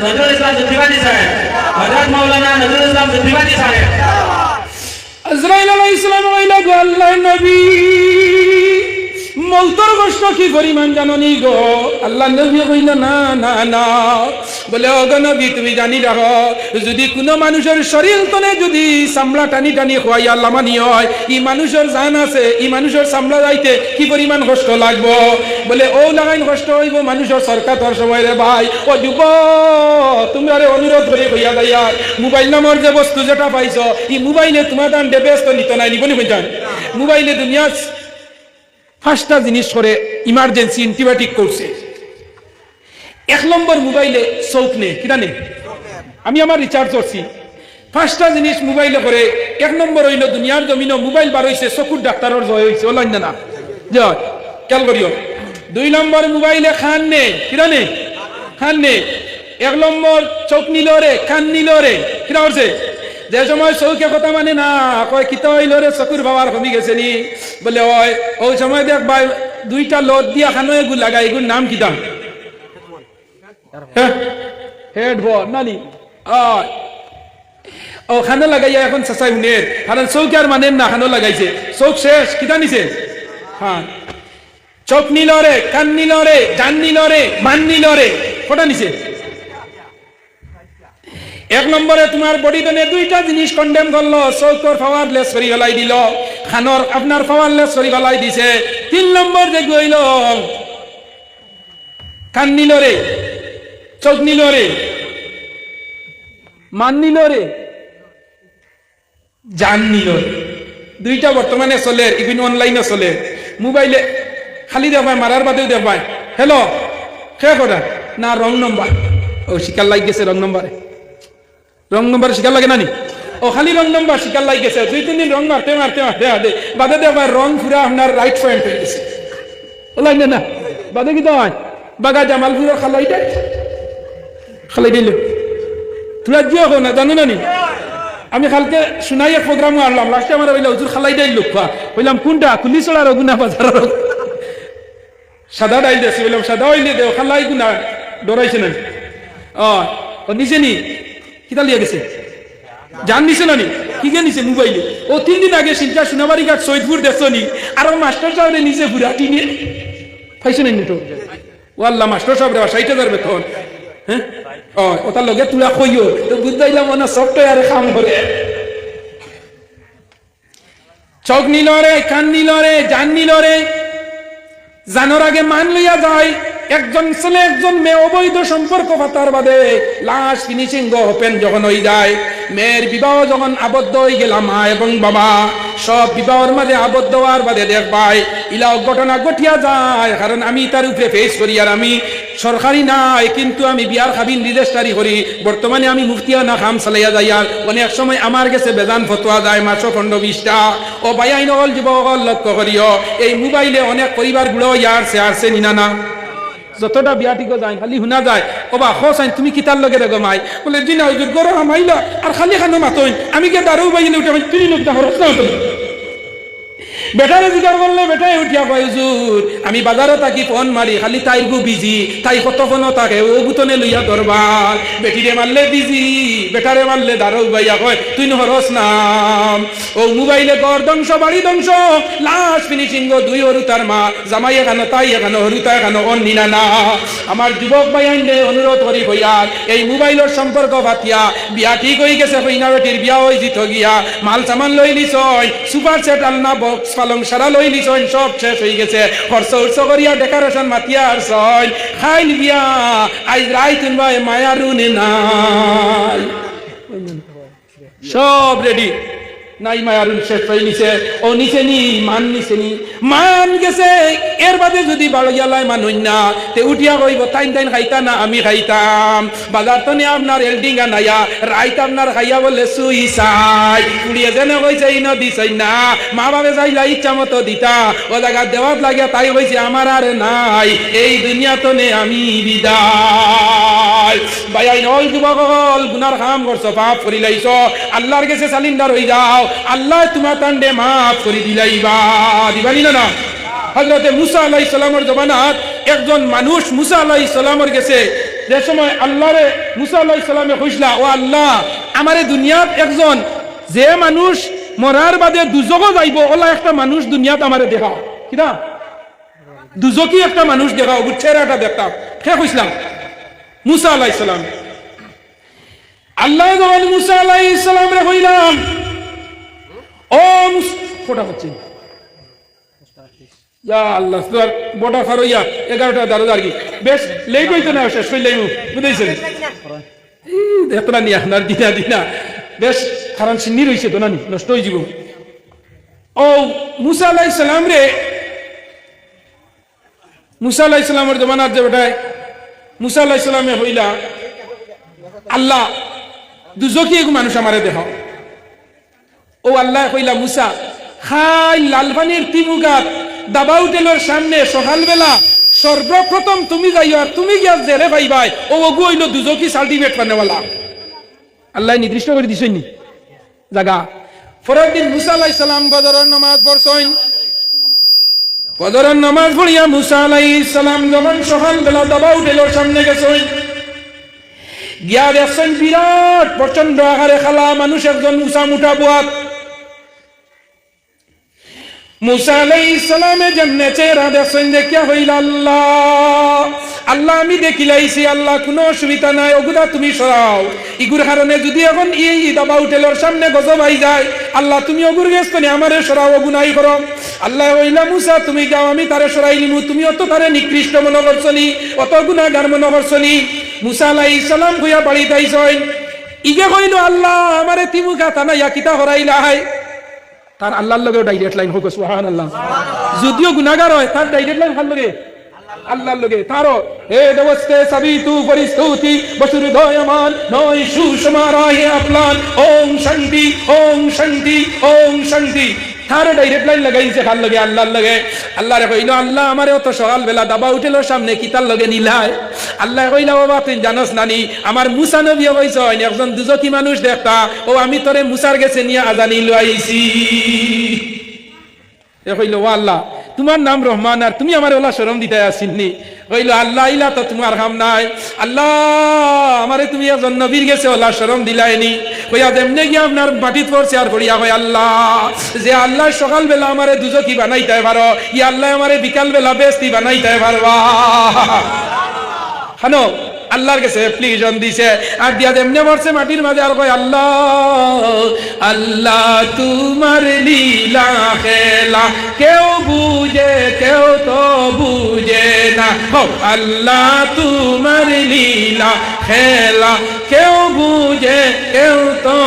নজরুল ইসলাম জুদ্দিবাদী সাহেব, হযরত মাওলানা নজরুল ইসলাম জুদ্দিবাদী সাহেব। আজরাইল আলাইহিস সালাম হইলা গো আল্লাহর নবী মৌতর কষ্ট কি পরিমাণ জাননি গো? আল্লাহ নবী কইল না না না, বলে ও গো নবী তুমি জানি রাখো যদি কোনো মানুষের শরীর তনে যদি চামড়া টানি টানি খোয়াই আল্লাহ মানি হয়, ই মানুষের জান আছে, ই মানুষের চামড়া যাইতে কি পরিমাণ কষ্ট লাগবো। বলে ও লাগাইন কষ্ট হইব মানুষের সরকার সময় রে ভাই। ও যুব তোমরা রে অনুরোধ করে কইয়া যাইয়া মোবাইল নামের যে বস্তু যেটা পাইছ, ই মোবাইলে তোমার দান ব্যস্ত নিত নাই নিবনি হইতাম। মোবাইলে দুনিয়া 5টা জিনিস করে ইমার্জেন্সি অ্যান্টিবায়োটিক করছে। 1 নম্বর মোবাইলে চৌক নে কিনা নে, আমি আমার রিচার্জ করছি 5টা জিনিস মোবাইলে করে। 1 নম্বর হইল দুনিয়ার জমিন মোবাইল বার হইছে চকুর ডাক্তারের জয় হইছে ওলাইন না জয় খেয়াল করিও। 2 নম্বর মোবাইলে খান নে কিরা নে খান নে। 1 নম্বর চোখ নিল রে কান নিল রে কিরা করছে যে সময় চৌকে কথা মানে না কয় কিতা হইল রে চকুর পাওয়ার কমি গেছে নি বলে ওই সময় দেখ ভাই 2টা লোড দিয়া খানো এগুলো লাগাই এগুলোর নাম কিতা হেডফোন নানি ও খানো লাগাইয়া এখন চাচাই উনের কারণ চৌকে আর মানেন না খানো লাগাইছে চৌক শেষ কিতা নিছে হ্যাঁ চোখ নিল রে কান নিল রে জান নিল রে মান নিল রে কটা নিছে। 1 নম্বরে তোমার বডি দনে 2টা জিনিস কন্ডেম করলো চৌকর পাওয়ার লেস করি গলাই দিল খানোর আপনার পাওয়ার লেস করি গলাই দিছে। 3 নম্বর যে গইল কান নিল রে চোখ নিল রে মান নিল রে জান নিল রে। 2টা বর্তমানে চলে ইভিন অনলাইনে চলে মোবাইলে খালি দেখবাই মারার বাদেও দেখবাই হ্যালো খে করা না রং নম্বর ও শিকার লাগ গেছে রং নম্বর শিকার লাগে নানি ও খালি রং নম্বর শিকার লাগ গেছে 2-3 দিন রং মারতে বাদে দেখবাই রং পুরা আপনার রাইট পয়েন্ট হয়ে গেছে ওলাই না বাদে কি হয় বাগা জামালপুর খালাই দিল তোরা জিও না জানো নানি। আমি কালকে শুনাই এক প্রোগ্রাম আনলাম লাস্টে আমার বললাম হুজুর খালাই ডাইল লোক বললাম কোনটা কুলিচড়ার গুনা বাজার সাদা ডাইল দিয়েছি বললাম সাদা হইলে দেও খালাই গুনা ডরাইছে না ও নিচে নি কিতা লিয়ে গেছে জান নিছে না নি কি কে নিছে মোবাইলে ও 3 দিন আগে শিলচা সোনাবাড়ি ঘাট সৈয়দপুর দেখছো নি আর মাস্টার সাহেবের নিচে পুরা টিনে পাইছো না তো ও আল্লাহ মাস্টার সাহেবের 60,000 বেতন হ্যাঁ ওটার লগে তুলা কইও তো বুঝাইলাম মনে সফটওয়্যারে কাম করে। চোখ নিল রে কান নিল রে জান নিল রে জানোর আগে মান লইয়া যায়। একজন ছেলে একজন মেয়ে অবৈধ সম্পর্ক পাতার বাদে লাশ ফিনিশিং ওপেন যখন হয়ে যায় মেয়ের বিবাহ যখন আবদ্ধ হয়ে গেলাম মা এবং বাবা সব বিবাহের মাঝে আবদ্ধ হওয়ার বাদে দেখবাই ইলা ঘটনা ঘটিয়া যায়। কারণ আমি তার উপরে ফেস করি আর আমি সরকারি নাই কিন্তু আমি বিয়ার খাবিন রেজিস্ট্রারি করি বর্তমানে আমি মুফতিয়ানা খাম চালাইয়া যাই আর অনেক সময় আমার কাছে বেজান ফতোয়া যায় মাসো 15-20টা ও ভাই নকল যুবকল লক্ষ্য করিও এই মোবাইলে অনেক পরিবার গুলো আসছে নিনা না যতটা বিয়াটিকে যায় খালি শুনা যায় ও বা হোসাইন তুমি কিতার লগে রেগো মাই বলে দিনা হুজুর গরো হামাইলা আর খালি খানো মাতইন আমি কে দারু বাইলে উঠে তুই লোক দা হরস না বেটারে জিগার বললে বেটাই উঠিয়া কয় হুজুর আমি বাজারে থাকি ফোন মারি খালি তাই গো বিজি তাই কত ফোনও থাকে ও বুতনে লইয়া দরবার বেটিরে মারলে বিজি বেটারে মারলে দারু বাইয়া কয় তুই হরস না ও মোবাইলে ঘর ধ্বংস বাড়ি ধ্বংস লাশ ফিনিশিং গো 2 হরু তার মা জামাই এখানো তাই এখানো হরুতা এখানো অন নিনা না। আমার যুবক ভাই আইনে অনুরোধ করি হইয়ার এই মোবাইলের সম্পর্ক পাতিয়া বিয়া ঠিক হয়ে গেছে হইনা বেটির বিয়া হয়ে জিত গিয়া মাল সামান লই লিছই সুপার সেট আলনা বক্স পালং সারা লই লিছই সব শেষ হয়ে গেছে খরচ উৎস করিয়া ডেকোরেশন মাতিয়া আর সই খাইল বিয়া আজ রাইত ভাই মায়ারুনে নাই সব রেডি নাই মায়ারুন শেষ হয়ে নিছে ও নিচে নি মান নিচে নি মান গেছে এর বাদে যদি বাড়িয়ালাই মানুন না তে উঠিয়া কইব টাইম খাইতা না আমি খাইতাম বাজার তো নিয়ে আপনার এলডিঙ্গা নাইয়া রাইত আপনার খাইয়া বলে সুইসাই কুড়িয়ে যেন কইছে ইনো দিছই না মা বাবা যাইলা ইচ্ছা মতো দিতা ও জায়গা দেওয়াত লাগিয়া তাই কইছে আমার আর নাই এই দুনিয়া তো নে আমি বিদায় ভাই নল যুবকল গুনার কাম করছো পাপ করি লাইছো আল্লাহর কাছে সালিন্ডার হই যাও আল্লাহ তোমার তান্ডে মাফ করে দিলাইবা দিবানি না হযরতে মুসা আলাইহিস সালামের জমানাত একজন মানুষ মুসা আলাইহিস সালামের কাছে যে সময় আল্লাহরে মুসা আলাইহিস সালামে কইছলা ও আল্লাহ আমারে দুনিয়াত একজন যে মানুষ মরার বাদে দুজকে যাইব ওলা একটা মানুষ দুনিয়াত আমারে দেখাও কিনা দুজকি একটা মানুষ দেখাও চেহারাটা দেখতাম কে কইছলাম মুসা আলাইহিস সালাম আল্লাহ যখন মুসা আলাইহিস সালামরে কইলাম ও ফোটা হচ্ছে ইয়া আল্লাহ তোর বড় ফারইয়া 11টা দারোদার কি বেশ লেট হইতো না শেষ হইলাই বুঝাইছেন এতটা নিয়া না দিনা বেশ কারণ সিন্নি রইছে তো নানি নষ্ট হয়ে যাব ও মুসা আলাইহিস সালাম রে মুসা আলাইহিস সালামের জমানার যে বেটায় মুসা আলাইহিস সালামে হইলা আল্লাহ দুজকি এক মানুষ আমারে দেহ। ও আল্লাহ কইলা মুসা খাই লালপানির তিমুগাত দাবা হোটেলের সামনে সকালবেলা সর্বপ্রথম তুমি যাইও আর তুমি গিয়া জেরে পাইবাই ও ওগু হইল দুজকি সার্টিফিকেট পানেওয়ালা। আল্লাহ নির্দিষ্ট করে দিছেন জায়গা। পরের দিন মুসা আলাইহিস সালাম বদরের নামাজ পড়ছেন। বদরের নামাজ পড়িয়া মুসা আলাইহিস সালাম যখন সকালবেলা দাবা হোটেলের সামনে গেছেন, গিয়া দেখছেন বিরাট প্রচন্ড আকারে খালা মানুষ একজন মুসা মুঠা বুয়াত। মুসা আলাইহিস সালামে যেমনে চেহারা দেখছেন দেখিয়া হইল আল্লাহ আল্লাহ আমি দেখিলাইছি আল্লাহ কোনো অসুবিধা নাই, ওগুলা তুমি সরাও। ইগুর কারণে যদি এখন এই দাবা হোটেলের সামনে গজব আই যায় আল্লাহ তুমি অগুর গেছ নি আমারে সরাও, অগুনাই করো। আল্লাহ কইলা মুসা তুমি যাও আমি তারে সরাই নিমু, তুমি অত তারে নিকৃষ্ট মনে করছনি, অত গুনাহগার মনে করছনি। মুসা আলাইহিস সালাম কইয়া বাড়িতে আইছেন, ইগে কইল আল্লাহ আমারে তিমুকা তানাইয়া কিতা হরাইলাই। তার আল্লাহর লগে ডাইরেক্ট লাইন হোক সুবহানাল্লাহ। যদিও গুনাহগার হয় তার ডাইরেক্ট লাইন কার লগে? আল্লাহর লগে। তারও হে দেবস্তে সাবিতু পরিস্তুতি বসুরদয়মান নয় সুষমারাহে আপলান ওম শান্তি ওম শান্তি ওম শান্তি। তার ডাইরেক্ট লাইন লাগাইছে কার লগে? আল্লাহর লগে। আল্লাহ রে কইল আল্লাহ আমারে অত সকালবেলা দাবা হোটেলের সামনে কিতার লগে নিলাই? আল্লাহ কইলা বাবা তুই জানোস নানি আমার মুসা নবী কইছেন একজন দুজকি মানুষ দেখতা, ও আমি তোরে মুসার গেছে নিয়ে আজানি লইছি। এ কইল ও আল্লাহ তোমার নাম রহমান আর তুমি আমার ওলা শরম দিতে আসিননি। কইল আল্লাহ ইলা তো তোমার কাম নাই, আল্লাহ আমারে তুমি একজন নবীর গেছে ওলা শরম দিলাইনি। কইয়া যেমনে গিয়ে আপনার মাটিত পড়ছে আর করিয়া কই আল্লাহ যে আল্লাহ সকালবেলা আমারে দুজকি বানাইতে পারো, ই আল্লাহ আমারে বিকালবেলা বেস্তি বানাইতে পারবা। হানো আল্লাহর কাছে অ্যাপ্লিকেশন দিছে আর দিয়া যেমনে পড়ছে মাটির মাঝে আর কই আল্লাহ আল্লাহ তোমার লীলা খেলা কেউ বুঝে কেউ তো বুঝে না। আল্লাহ তোমার লীলা খেলা কেউ বুঝে কেউ তো।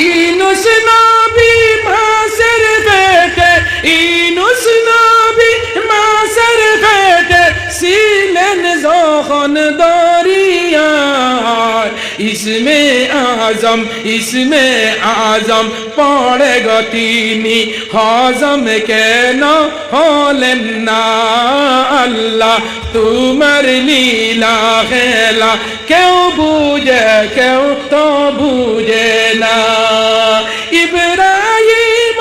ইনুস নবী মাসের পেটে ইনুস নবী মাসের পেটে ছিলেন যখন দরিয়ায় ইসমে আজম পড়ে গো তিনি হজম কেন হলেন না। আল্লাহ তোমার লীলা খেলা কেউ বুঝে কেউ তো বুঝে না। ইব্রাহিম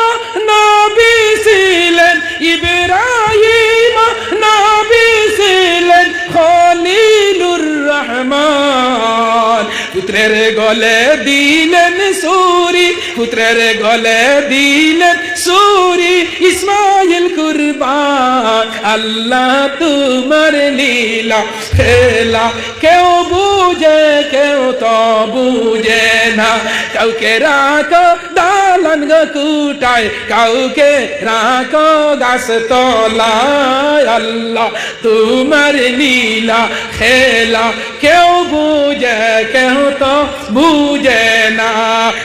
নবী ছিলেন ইব্রাহিম নবী ছিলেন খলিলুর রহমান। পুত্রের গলে দিলেন সুরি পুত্রের গলে দিলেন সুরি ইসমাইল কুরবান। আল্লাহ তোমার লীলা খেলা কেউ বুঝে কেউ তো বুঝে না। কাউকে রাখো দালান গো কুটায় কাউকে রাখো গাছ তলায়। আল্লাহ তোমার লীলা খেলা কেউ বুঝে কেউ তো বুঝে না।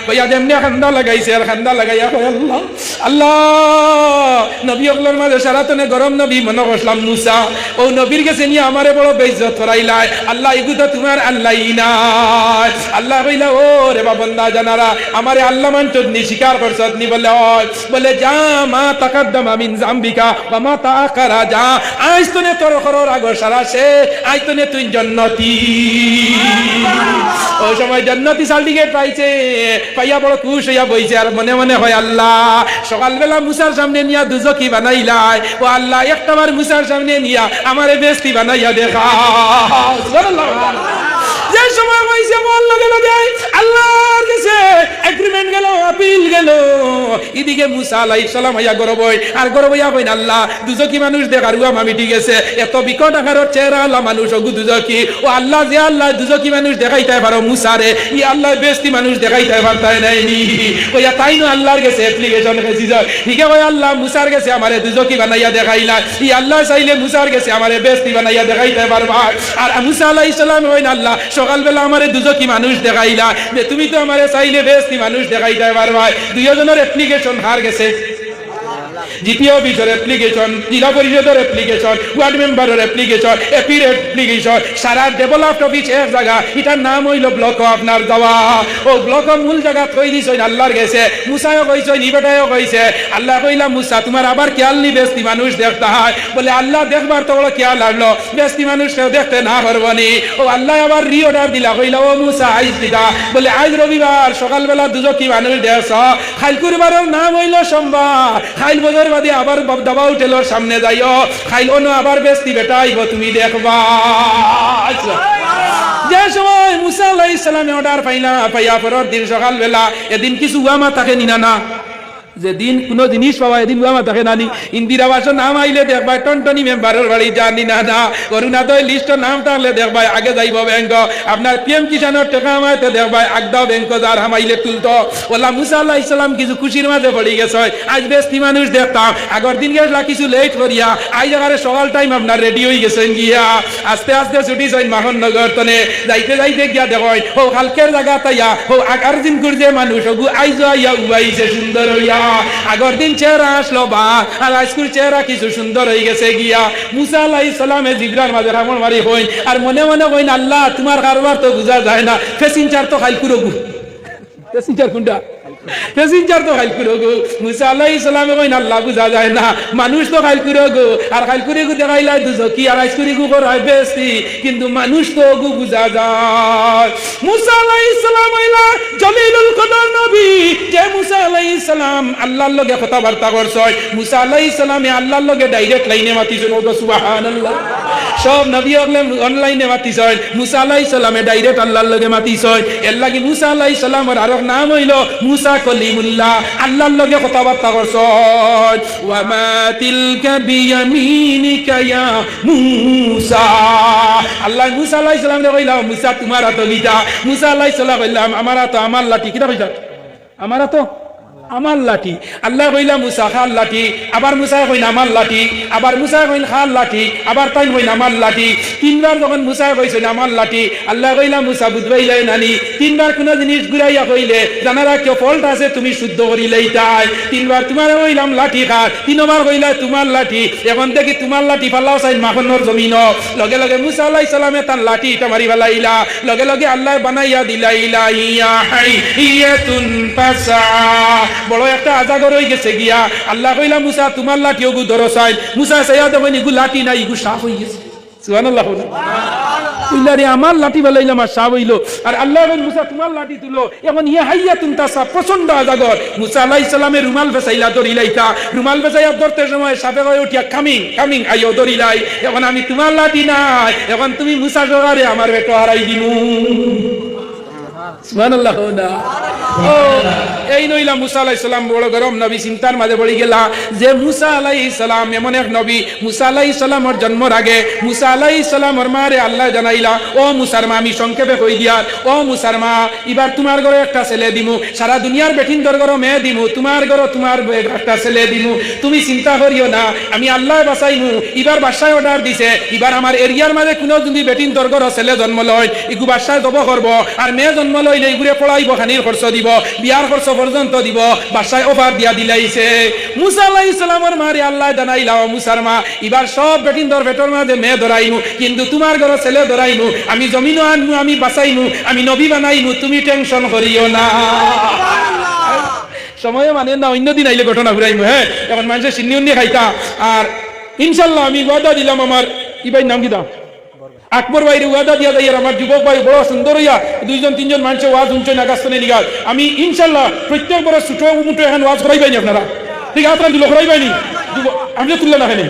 কইয়া যেমনি খান্দা লাগাইছে আর খান্দা লাগাইয়া কই আল্লাহ আল্লাহ নবী অগলোর মাঝে সারাতনে গরম নবী মনে করলাম মুসা, ও নবীর কাছে নিয়ে আমারে বড় বেইজ্জত করাইলাই। আল্লাহ এগু তো তোমার আল্লাহই নাই। আল্লাহ কইলা ও রে বাবন্দা জানারা আমারে আল্লাহ মানছত নি স্বীকার করছত নি? বলে হয় বলে যা মা তাকাদ্দামা মিন জামবিকা ওয়া মা তাআখারা যা আজ তনে তোর করর আগর সারা সে আজ তনে তুই জান্নাতি। ও সময় জান্নাতি সার্টিফিকেট পাইছে পাইয়া বড় খুশ হইয়া বইছে আর মনে মনে হয় আল্লাহ সকালবেলা মুসার সামনে নিয়া দুজকি বানাইলাই, ও আল্লাহ একটাবার মুসার সামনে নিয়া আমারে বেস্তি বানাইয়া দেখা। যে সময় হইছে মন লগে লগে আল্লাহর কাছে এগ্রিমেন্ট গেল আপিল গেল। এদিকে মুসা আলাইহিস সালাম হইয়া গরবই আর গরবইয়া কইন আল্লাহ দুজকি মানুষ দেখার উয়া মামিটি গেছে এত বিকট আকারের চেহারা আল্লাহ মানুষ ওগু দুজকি। ও আল্লাহ যে আল্লাহ দুজকি মানুষ দেখাইতে পারো মুসারে ই আল্লাহ বেস্তি মানুষ দেখাইতে পারতাই নাইনি। কইয়া তাই না আল্লাহর কাছে অ্যাপ্লিকেশন খেছি যায় ঠিক আছে আল্লাহ মুসার কাছে আমারে দুজকি বানাইয়া দেখাইলা, ই আল্লাহ চাইলে মুসার কাছে আমারে বেস্তি বানাইয়া দেখাইতে পারবা। আর মুসা আলাইহিস সালাম কইন আল্লাহ সকালবেলা আমারে দুজকি মানুষ দেখাইলা যে তুমি তো আমারে চাইলে বেস্তি মানুষ দেখাইতে পারবা। দুইজনের অ্যাপ্লিকেশন হার গেছে জিপিও অফিসের অ্যাপ্লিকেশন, জেলা পরিষদের অ্যাপ্লিকেশন, ওয়ার্ড মেম্বারের অ্যাপ্লিকেশন, এপির অ্যাপ্লিকেশন, সারা ডেভেলপড অফিস এক জায়গা, এটার নাম হইল ব্লক আপনার যাওয়া। ও ব্লক মূল জায়গা থই দিছেন আল্লাহর গেছে, মুসাও কইছেন ইবেটাও কইছে। আল্লাহ কইলা মুসা তোমার আবার খেয়াল নি বেস্তি মানুষ দেখতে হয়, বলে আল্লাহ দেখবার তো বড় খেয়াল আসলো, বেস্তি মানুষ কেউ দেখতে না পারবনি। ও আল্লাহ আবার রি অর্ডার দিলা, কইলা ও মুসা আইজ দিদা, বলে আজ রবিবার সকালবেলা দুজকি মানুষ দেখছ, খাইল কুরবারের নাম হইল সোমবার, খাইল বজর বাদে আবার দাবা হোটেলের সামনে যাইও, খাইল অন্য আবার বেস্তি বেটা আইব তুমি দেখবা। যে সময় মুসা আলাইহিস সালামে অর্ডার পাইয়া পরের দিন সকালবেলা, এদিন কিছু ওয়ামা থাকে নিনা না, যেদিন কোনো জিনিস পাওয়া এদিন ওয়ামা থাকে নানি। ইন্দিরা আবাসের নাম আইলে দেখবা টনটনি মেম্বারের বাড়ি জানি না না, অরুণোদয় লিস্টের নাম থাকলে দেখবা আগে যাইব ব্যাংক, আপনার পিএম কিষানের টাকা আমাইতে দেখবা আগদাও ব্যাংক যার হামাইলে তুলতো। ওলা মুসা আলাইহিস সালাম কিছু খুশির মাঝে পড়ে গেছে, আজ বেস্তি মানুষ দেখতাম, আগের দিন গেছলা কিছু লেট করিয়া, আজ আগারে সকাল টাইম আপনার রেডি হয়ে গেছেন গিয়া, আস্তে আস্তে ছুটি যাই মাহনগর তনে, যাইতে যাইতে গিয়া দেখয় ও হালকের জায়গা তাইয়া ও আগার দিন করে মানুষ ওগু আইজ আইয়া উবাইছে সুন্দর হইয়া, আগর দিন চেহারা আসলো বা আর আজকুর চেহারা কিছু সুন্দর হয়ে গেছে গিয়া। মুসা আলাইহিস সালামে জিবরার মাঝে রামন মারি হইন আর মনে মনে কইন আল্লাহ তোমার কারবার তো বুঝা যায় না, ফেসিনচার তো খাইল কুরগু, ফেসিনচার কোনটা, ফেসিনচার তো খাইল কুরগু। মুসা আলাইহিস সালামে কইন আল্লাহ বুঝা যায় না, মানুষ তো খাইল কুরগু, আর খাইল কুরগু দেখাইলাই দুজকি আর আজকুরিগু করাই বেশি, কিন্তু মানুষ তো গু বুঝা যায়। মুসা আলাইহিস সালাম হইলা জলিলুল কদর নবী, যে মুসা আলাইহিস সালাম আল্লাহর লগে কথাবার্তা করছয়, মুসা আলাইহিস সালামে আল্লাহর লগে ডাইরেক্ট লাইনে মাতিছেন, ও সুবহানাল্লাহ। সব নবী হলে অনলাইনে মাতিছেন, মুসা আলাইহিস সালামে ডাইরেক্ট আল্লাহর লগে মাতিছেন। এর লাগি মুসা আলাইহিস সালামের আরেক নাম হইল মুসা কলিমুল্লাহ, আল্লাহর লগে কথাবার্তা করছয়। ওয়া মা তিলকা বিয়ামিনিকা ইয়া মুসা, আল্লাহ মুসা আলাইহিস সালামকে কইলা মুসা তোমার হাতে গিতা, মুসা আলাইহিস সালাম কইলাম আমার হাতে আমার লাঠি, কিটা কইলা আমার হাতে আমার লাঠি। আল্লাহ কইলা মুসা খাল লাঠি, আবার মুসা কইন আমার লাঠি, আবার মুসা কইন খাল লাঠি, আবার তাই কইন আমার লাঠি। তিনবার যখন মুসা কইছেন আমার লাঠি, আল্লাহ কইলা মুসা বুঝবাইলাই নানি, তিনবার কোন জিনিস ঘুরাইয়া কইলে জানারা কেউ ফল্ট আছে তুমি শুদ্ধ করিলেই তাই। তিনবার তোমার কইলাম লাঠি খার, তিনবার কইলা তোমার লাঠি, এখন দেখি তোমার লাঠি ফালাও চাই মাখনের জমিন। লগে লগে মুসা আলাইহিস সালামে তার লাঠি এটা মারি ফেলাইলা, লগে লগে আল্লাহ বানাইয়া দিলাইলা ইয়া হাইয়াতুন ফাসা, বড় একটা আজাগর হয়ে গেছে গিয়া। আল্লাহ কইলা মুসা তোমার লাঠি ওগু ধরো চাই, মুসা চাইয়া দেখেন ইগু লাঠি নাই, ইগু সাপ হয়ে গেছে। সুবহানাল্লাহ, কইলা রে আমার লাঠি বেলাইলাম আর সাপ হইল, আর আল্লাহ কইল মুসা তোমার লাঠি তুলো, এখন ইয়া হাইয়াতুন তাসা প্রচন্ড আজাগর। মুসা আলাইহিস সালামের রুমাল বেচাইলা ধরিলাইতা, রুমাল বেচাইয়া ধরতে সময় সাপে কই উঠিয়া কামিং কামিং আইও ধরিলাই, এখন আমি তোমার লাঠি নাই, এখন তুমি মুসা জগারে আমার বেটো হারাই দিমু। সুবহানাল্লাহ। ও এই নইলা মুসা আলাইহিস সালাম বড় গরম নবী, চিন্তার মাঝে পড়ে গেলা যে মুসা আলাইহিস সালাম এমন এক নবী। মুসা আলাইহিস সালামের জন্মের আগে মুসা আলাইহিস সালামের মারে আল্লাহ জানাইলা, ও মুসার মা, আমি সংক্ষেপে কই দিয়ার, ও মুসার মা এবার তোমার ঘরে একটা ছেলে দিমু, সারা দুনিয়ার বেটিন তোর ঘরে মেয়ে দিমু, তোমার ঘরে তোমার একটা ছেলে দিমু, তুমি চিন্তা করিও না, আমি আল্লাহ বাঁচাইমু। এবার বাসায় অর্ডার দিছে, এবার আমার এরিয়ার মাঝে কোনো যদি বেটিন তোর ঘরে ছেলে জন্ম লয় ইগু বাসায় জব করব, আর মেয়ে জন্ম লইলে ইগুরে পড়াইব, খানির খরচ দিব, বিয়ার খরচ পর্যন্ত দিব, বাসায় অফার দিয়া দিলাইছে। মুসা আলাইহিস সালামের মারে আল্লাহ জানাইলা, ও মুসার মা এবার সব বেটিন তোর বেটোর মাঝে মেয়ে ধরাইমু, কিন্তু তোমার ঘরে ছেলে ধরাইমু, আমি জমিনও আনমু, আমি বাঁচাইমু, আমি নবী বানাইমু, তুমি টেনশন করিও না। সময় মানে না, অন্য দিন আইলে ঘটনা ঘুরাইমু। হ্যাঁ, এখন মানুষের সিন্নি উন্নি খাইতা, আর ইনশাল্লাহ আমি ওয়াদা দিলাম আমার ইবাই নাম কি দাম আকবর ভাইরে ওয়াদা দিয়া যাই, আমার যুবক ভাই বড় সুন্দর হইয়া দুইজন তিনজন মানুষে ওয়াজ উঞ্চ নাগাস্তনে নিগাল, আমি ইনশাল্লাহ প্রত্যেক বড় ছোট মুটো এখন ওয়াজ করাইবাইনি আপনারা, ঠিক আছে আপনারা দিল করাইবাইনি, আমি তুললে না হেনে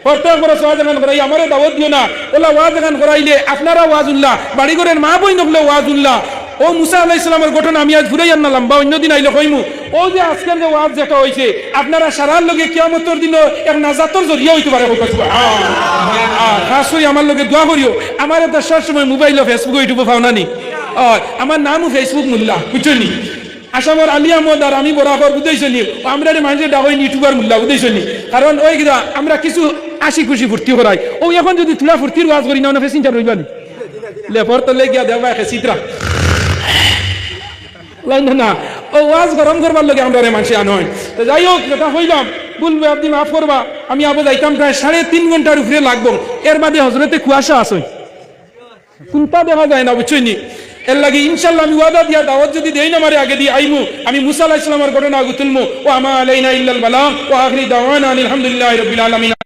প্রত্যেক বড় ওয়াজ এখন করাই, আমারও দাওয়াত দিও না, ওলা ওয়াজ এখন করাইলে আপনারা ওয়াজ উল্লাহ, বাড়ি ঘরের মা বই নকলে ওয়াজ উল্লাহ। ও মুসা আলাইহিস সালামের ঘটনা আমি আজ ঘুরাই আনলাম, বা অন্যদিন আইলে কইমু। ও যে আজকের যে ওয়াজ যেটা হইছে, আপনারা সারার লগে কিয়ামতের দিন এক নাজাতের জরিয়া হইতে পারে। খাস করে আমার লগে দোয়া করিও, আমার এটা সব সময় মোবাইল ফেসবুক ইউটিউবে পাও না নি, আমার নামও ফেসবুক মোল্লা, বুঝছো নি, আসামর আলী আহমদ আর আমি বরাবর বুঝাইছো নি, আমরা মানুষের ডাকই ইউটিউবার মোল্লা, বুঝাইছো নি, কারণ ওই কিনা আমরা কিছু আশি খুশি ফুর্তি করাই, ও এখন যদি তুলা ফুর্তির ওয়াজ করি না ফেসিনটা রইবানি লেপর তো লেগিয়া দেবা চিত্রা না, ও ওয়াজ গরম করবার লগে আমরা মানুষে আনয়। তো যাই হোক, যেটা হইলাম বলবে আপনি মাফ করবা আমি আবার যাইতাম প্রায় 3.5 ঘন্টার উপরে লাগবো এর বাদে হজরতে কুয়াশা আছে কোনটা দেখা যায় না বুঝছই নি এর লাগে ইনশাআল্লাহ আমি ওয়াদা দিয়া দাওয়াত যদি দেই না মারে আগে দিয়ে আইমু আমি মুসা আলাইহিস সালামের ঘটনা আগে তুলমু ওয়া মা আলাইনা ইল্লাল বালাগ ওয়া আখিরি দাওয়ানা আলহামদুলিল্লাহি রাব্বিল আলামিন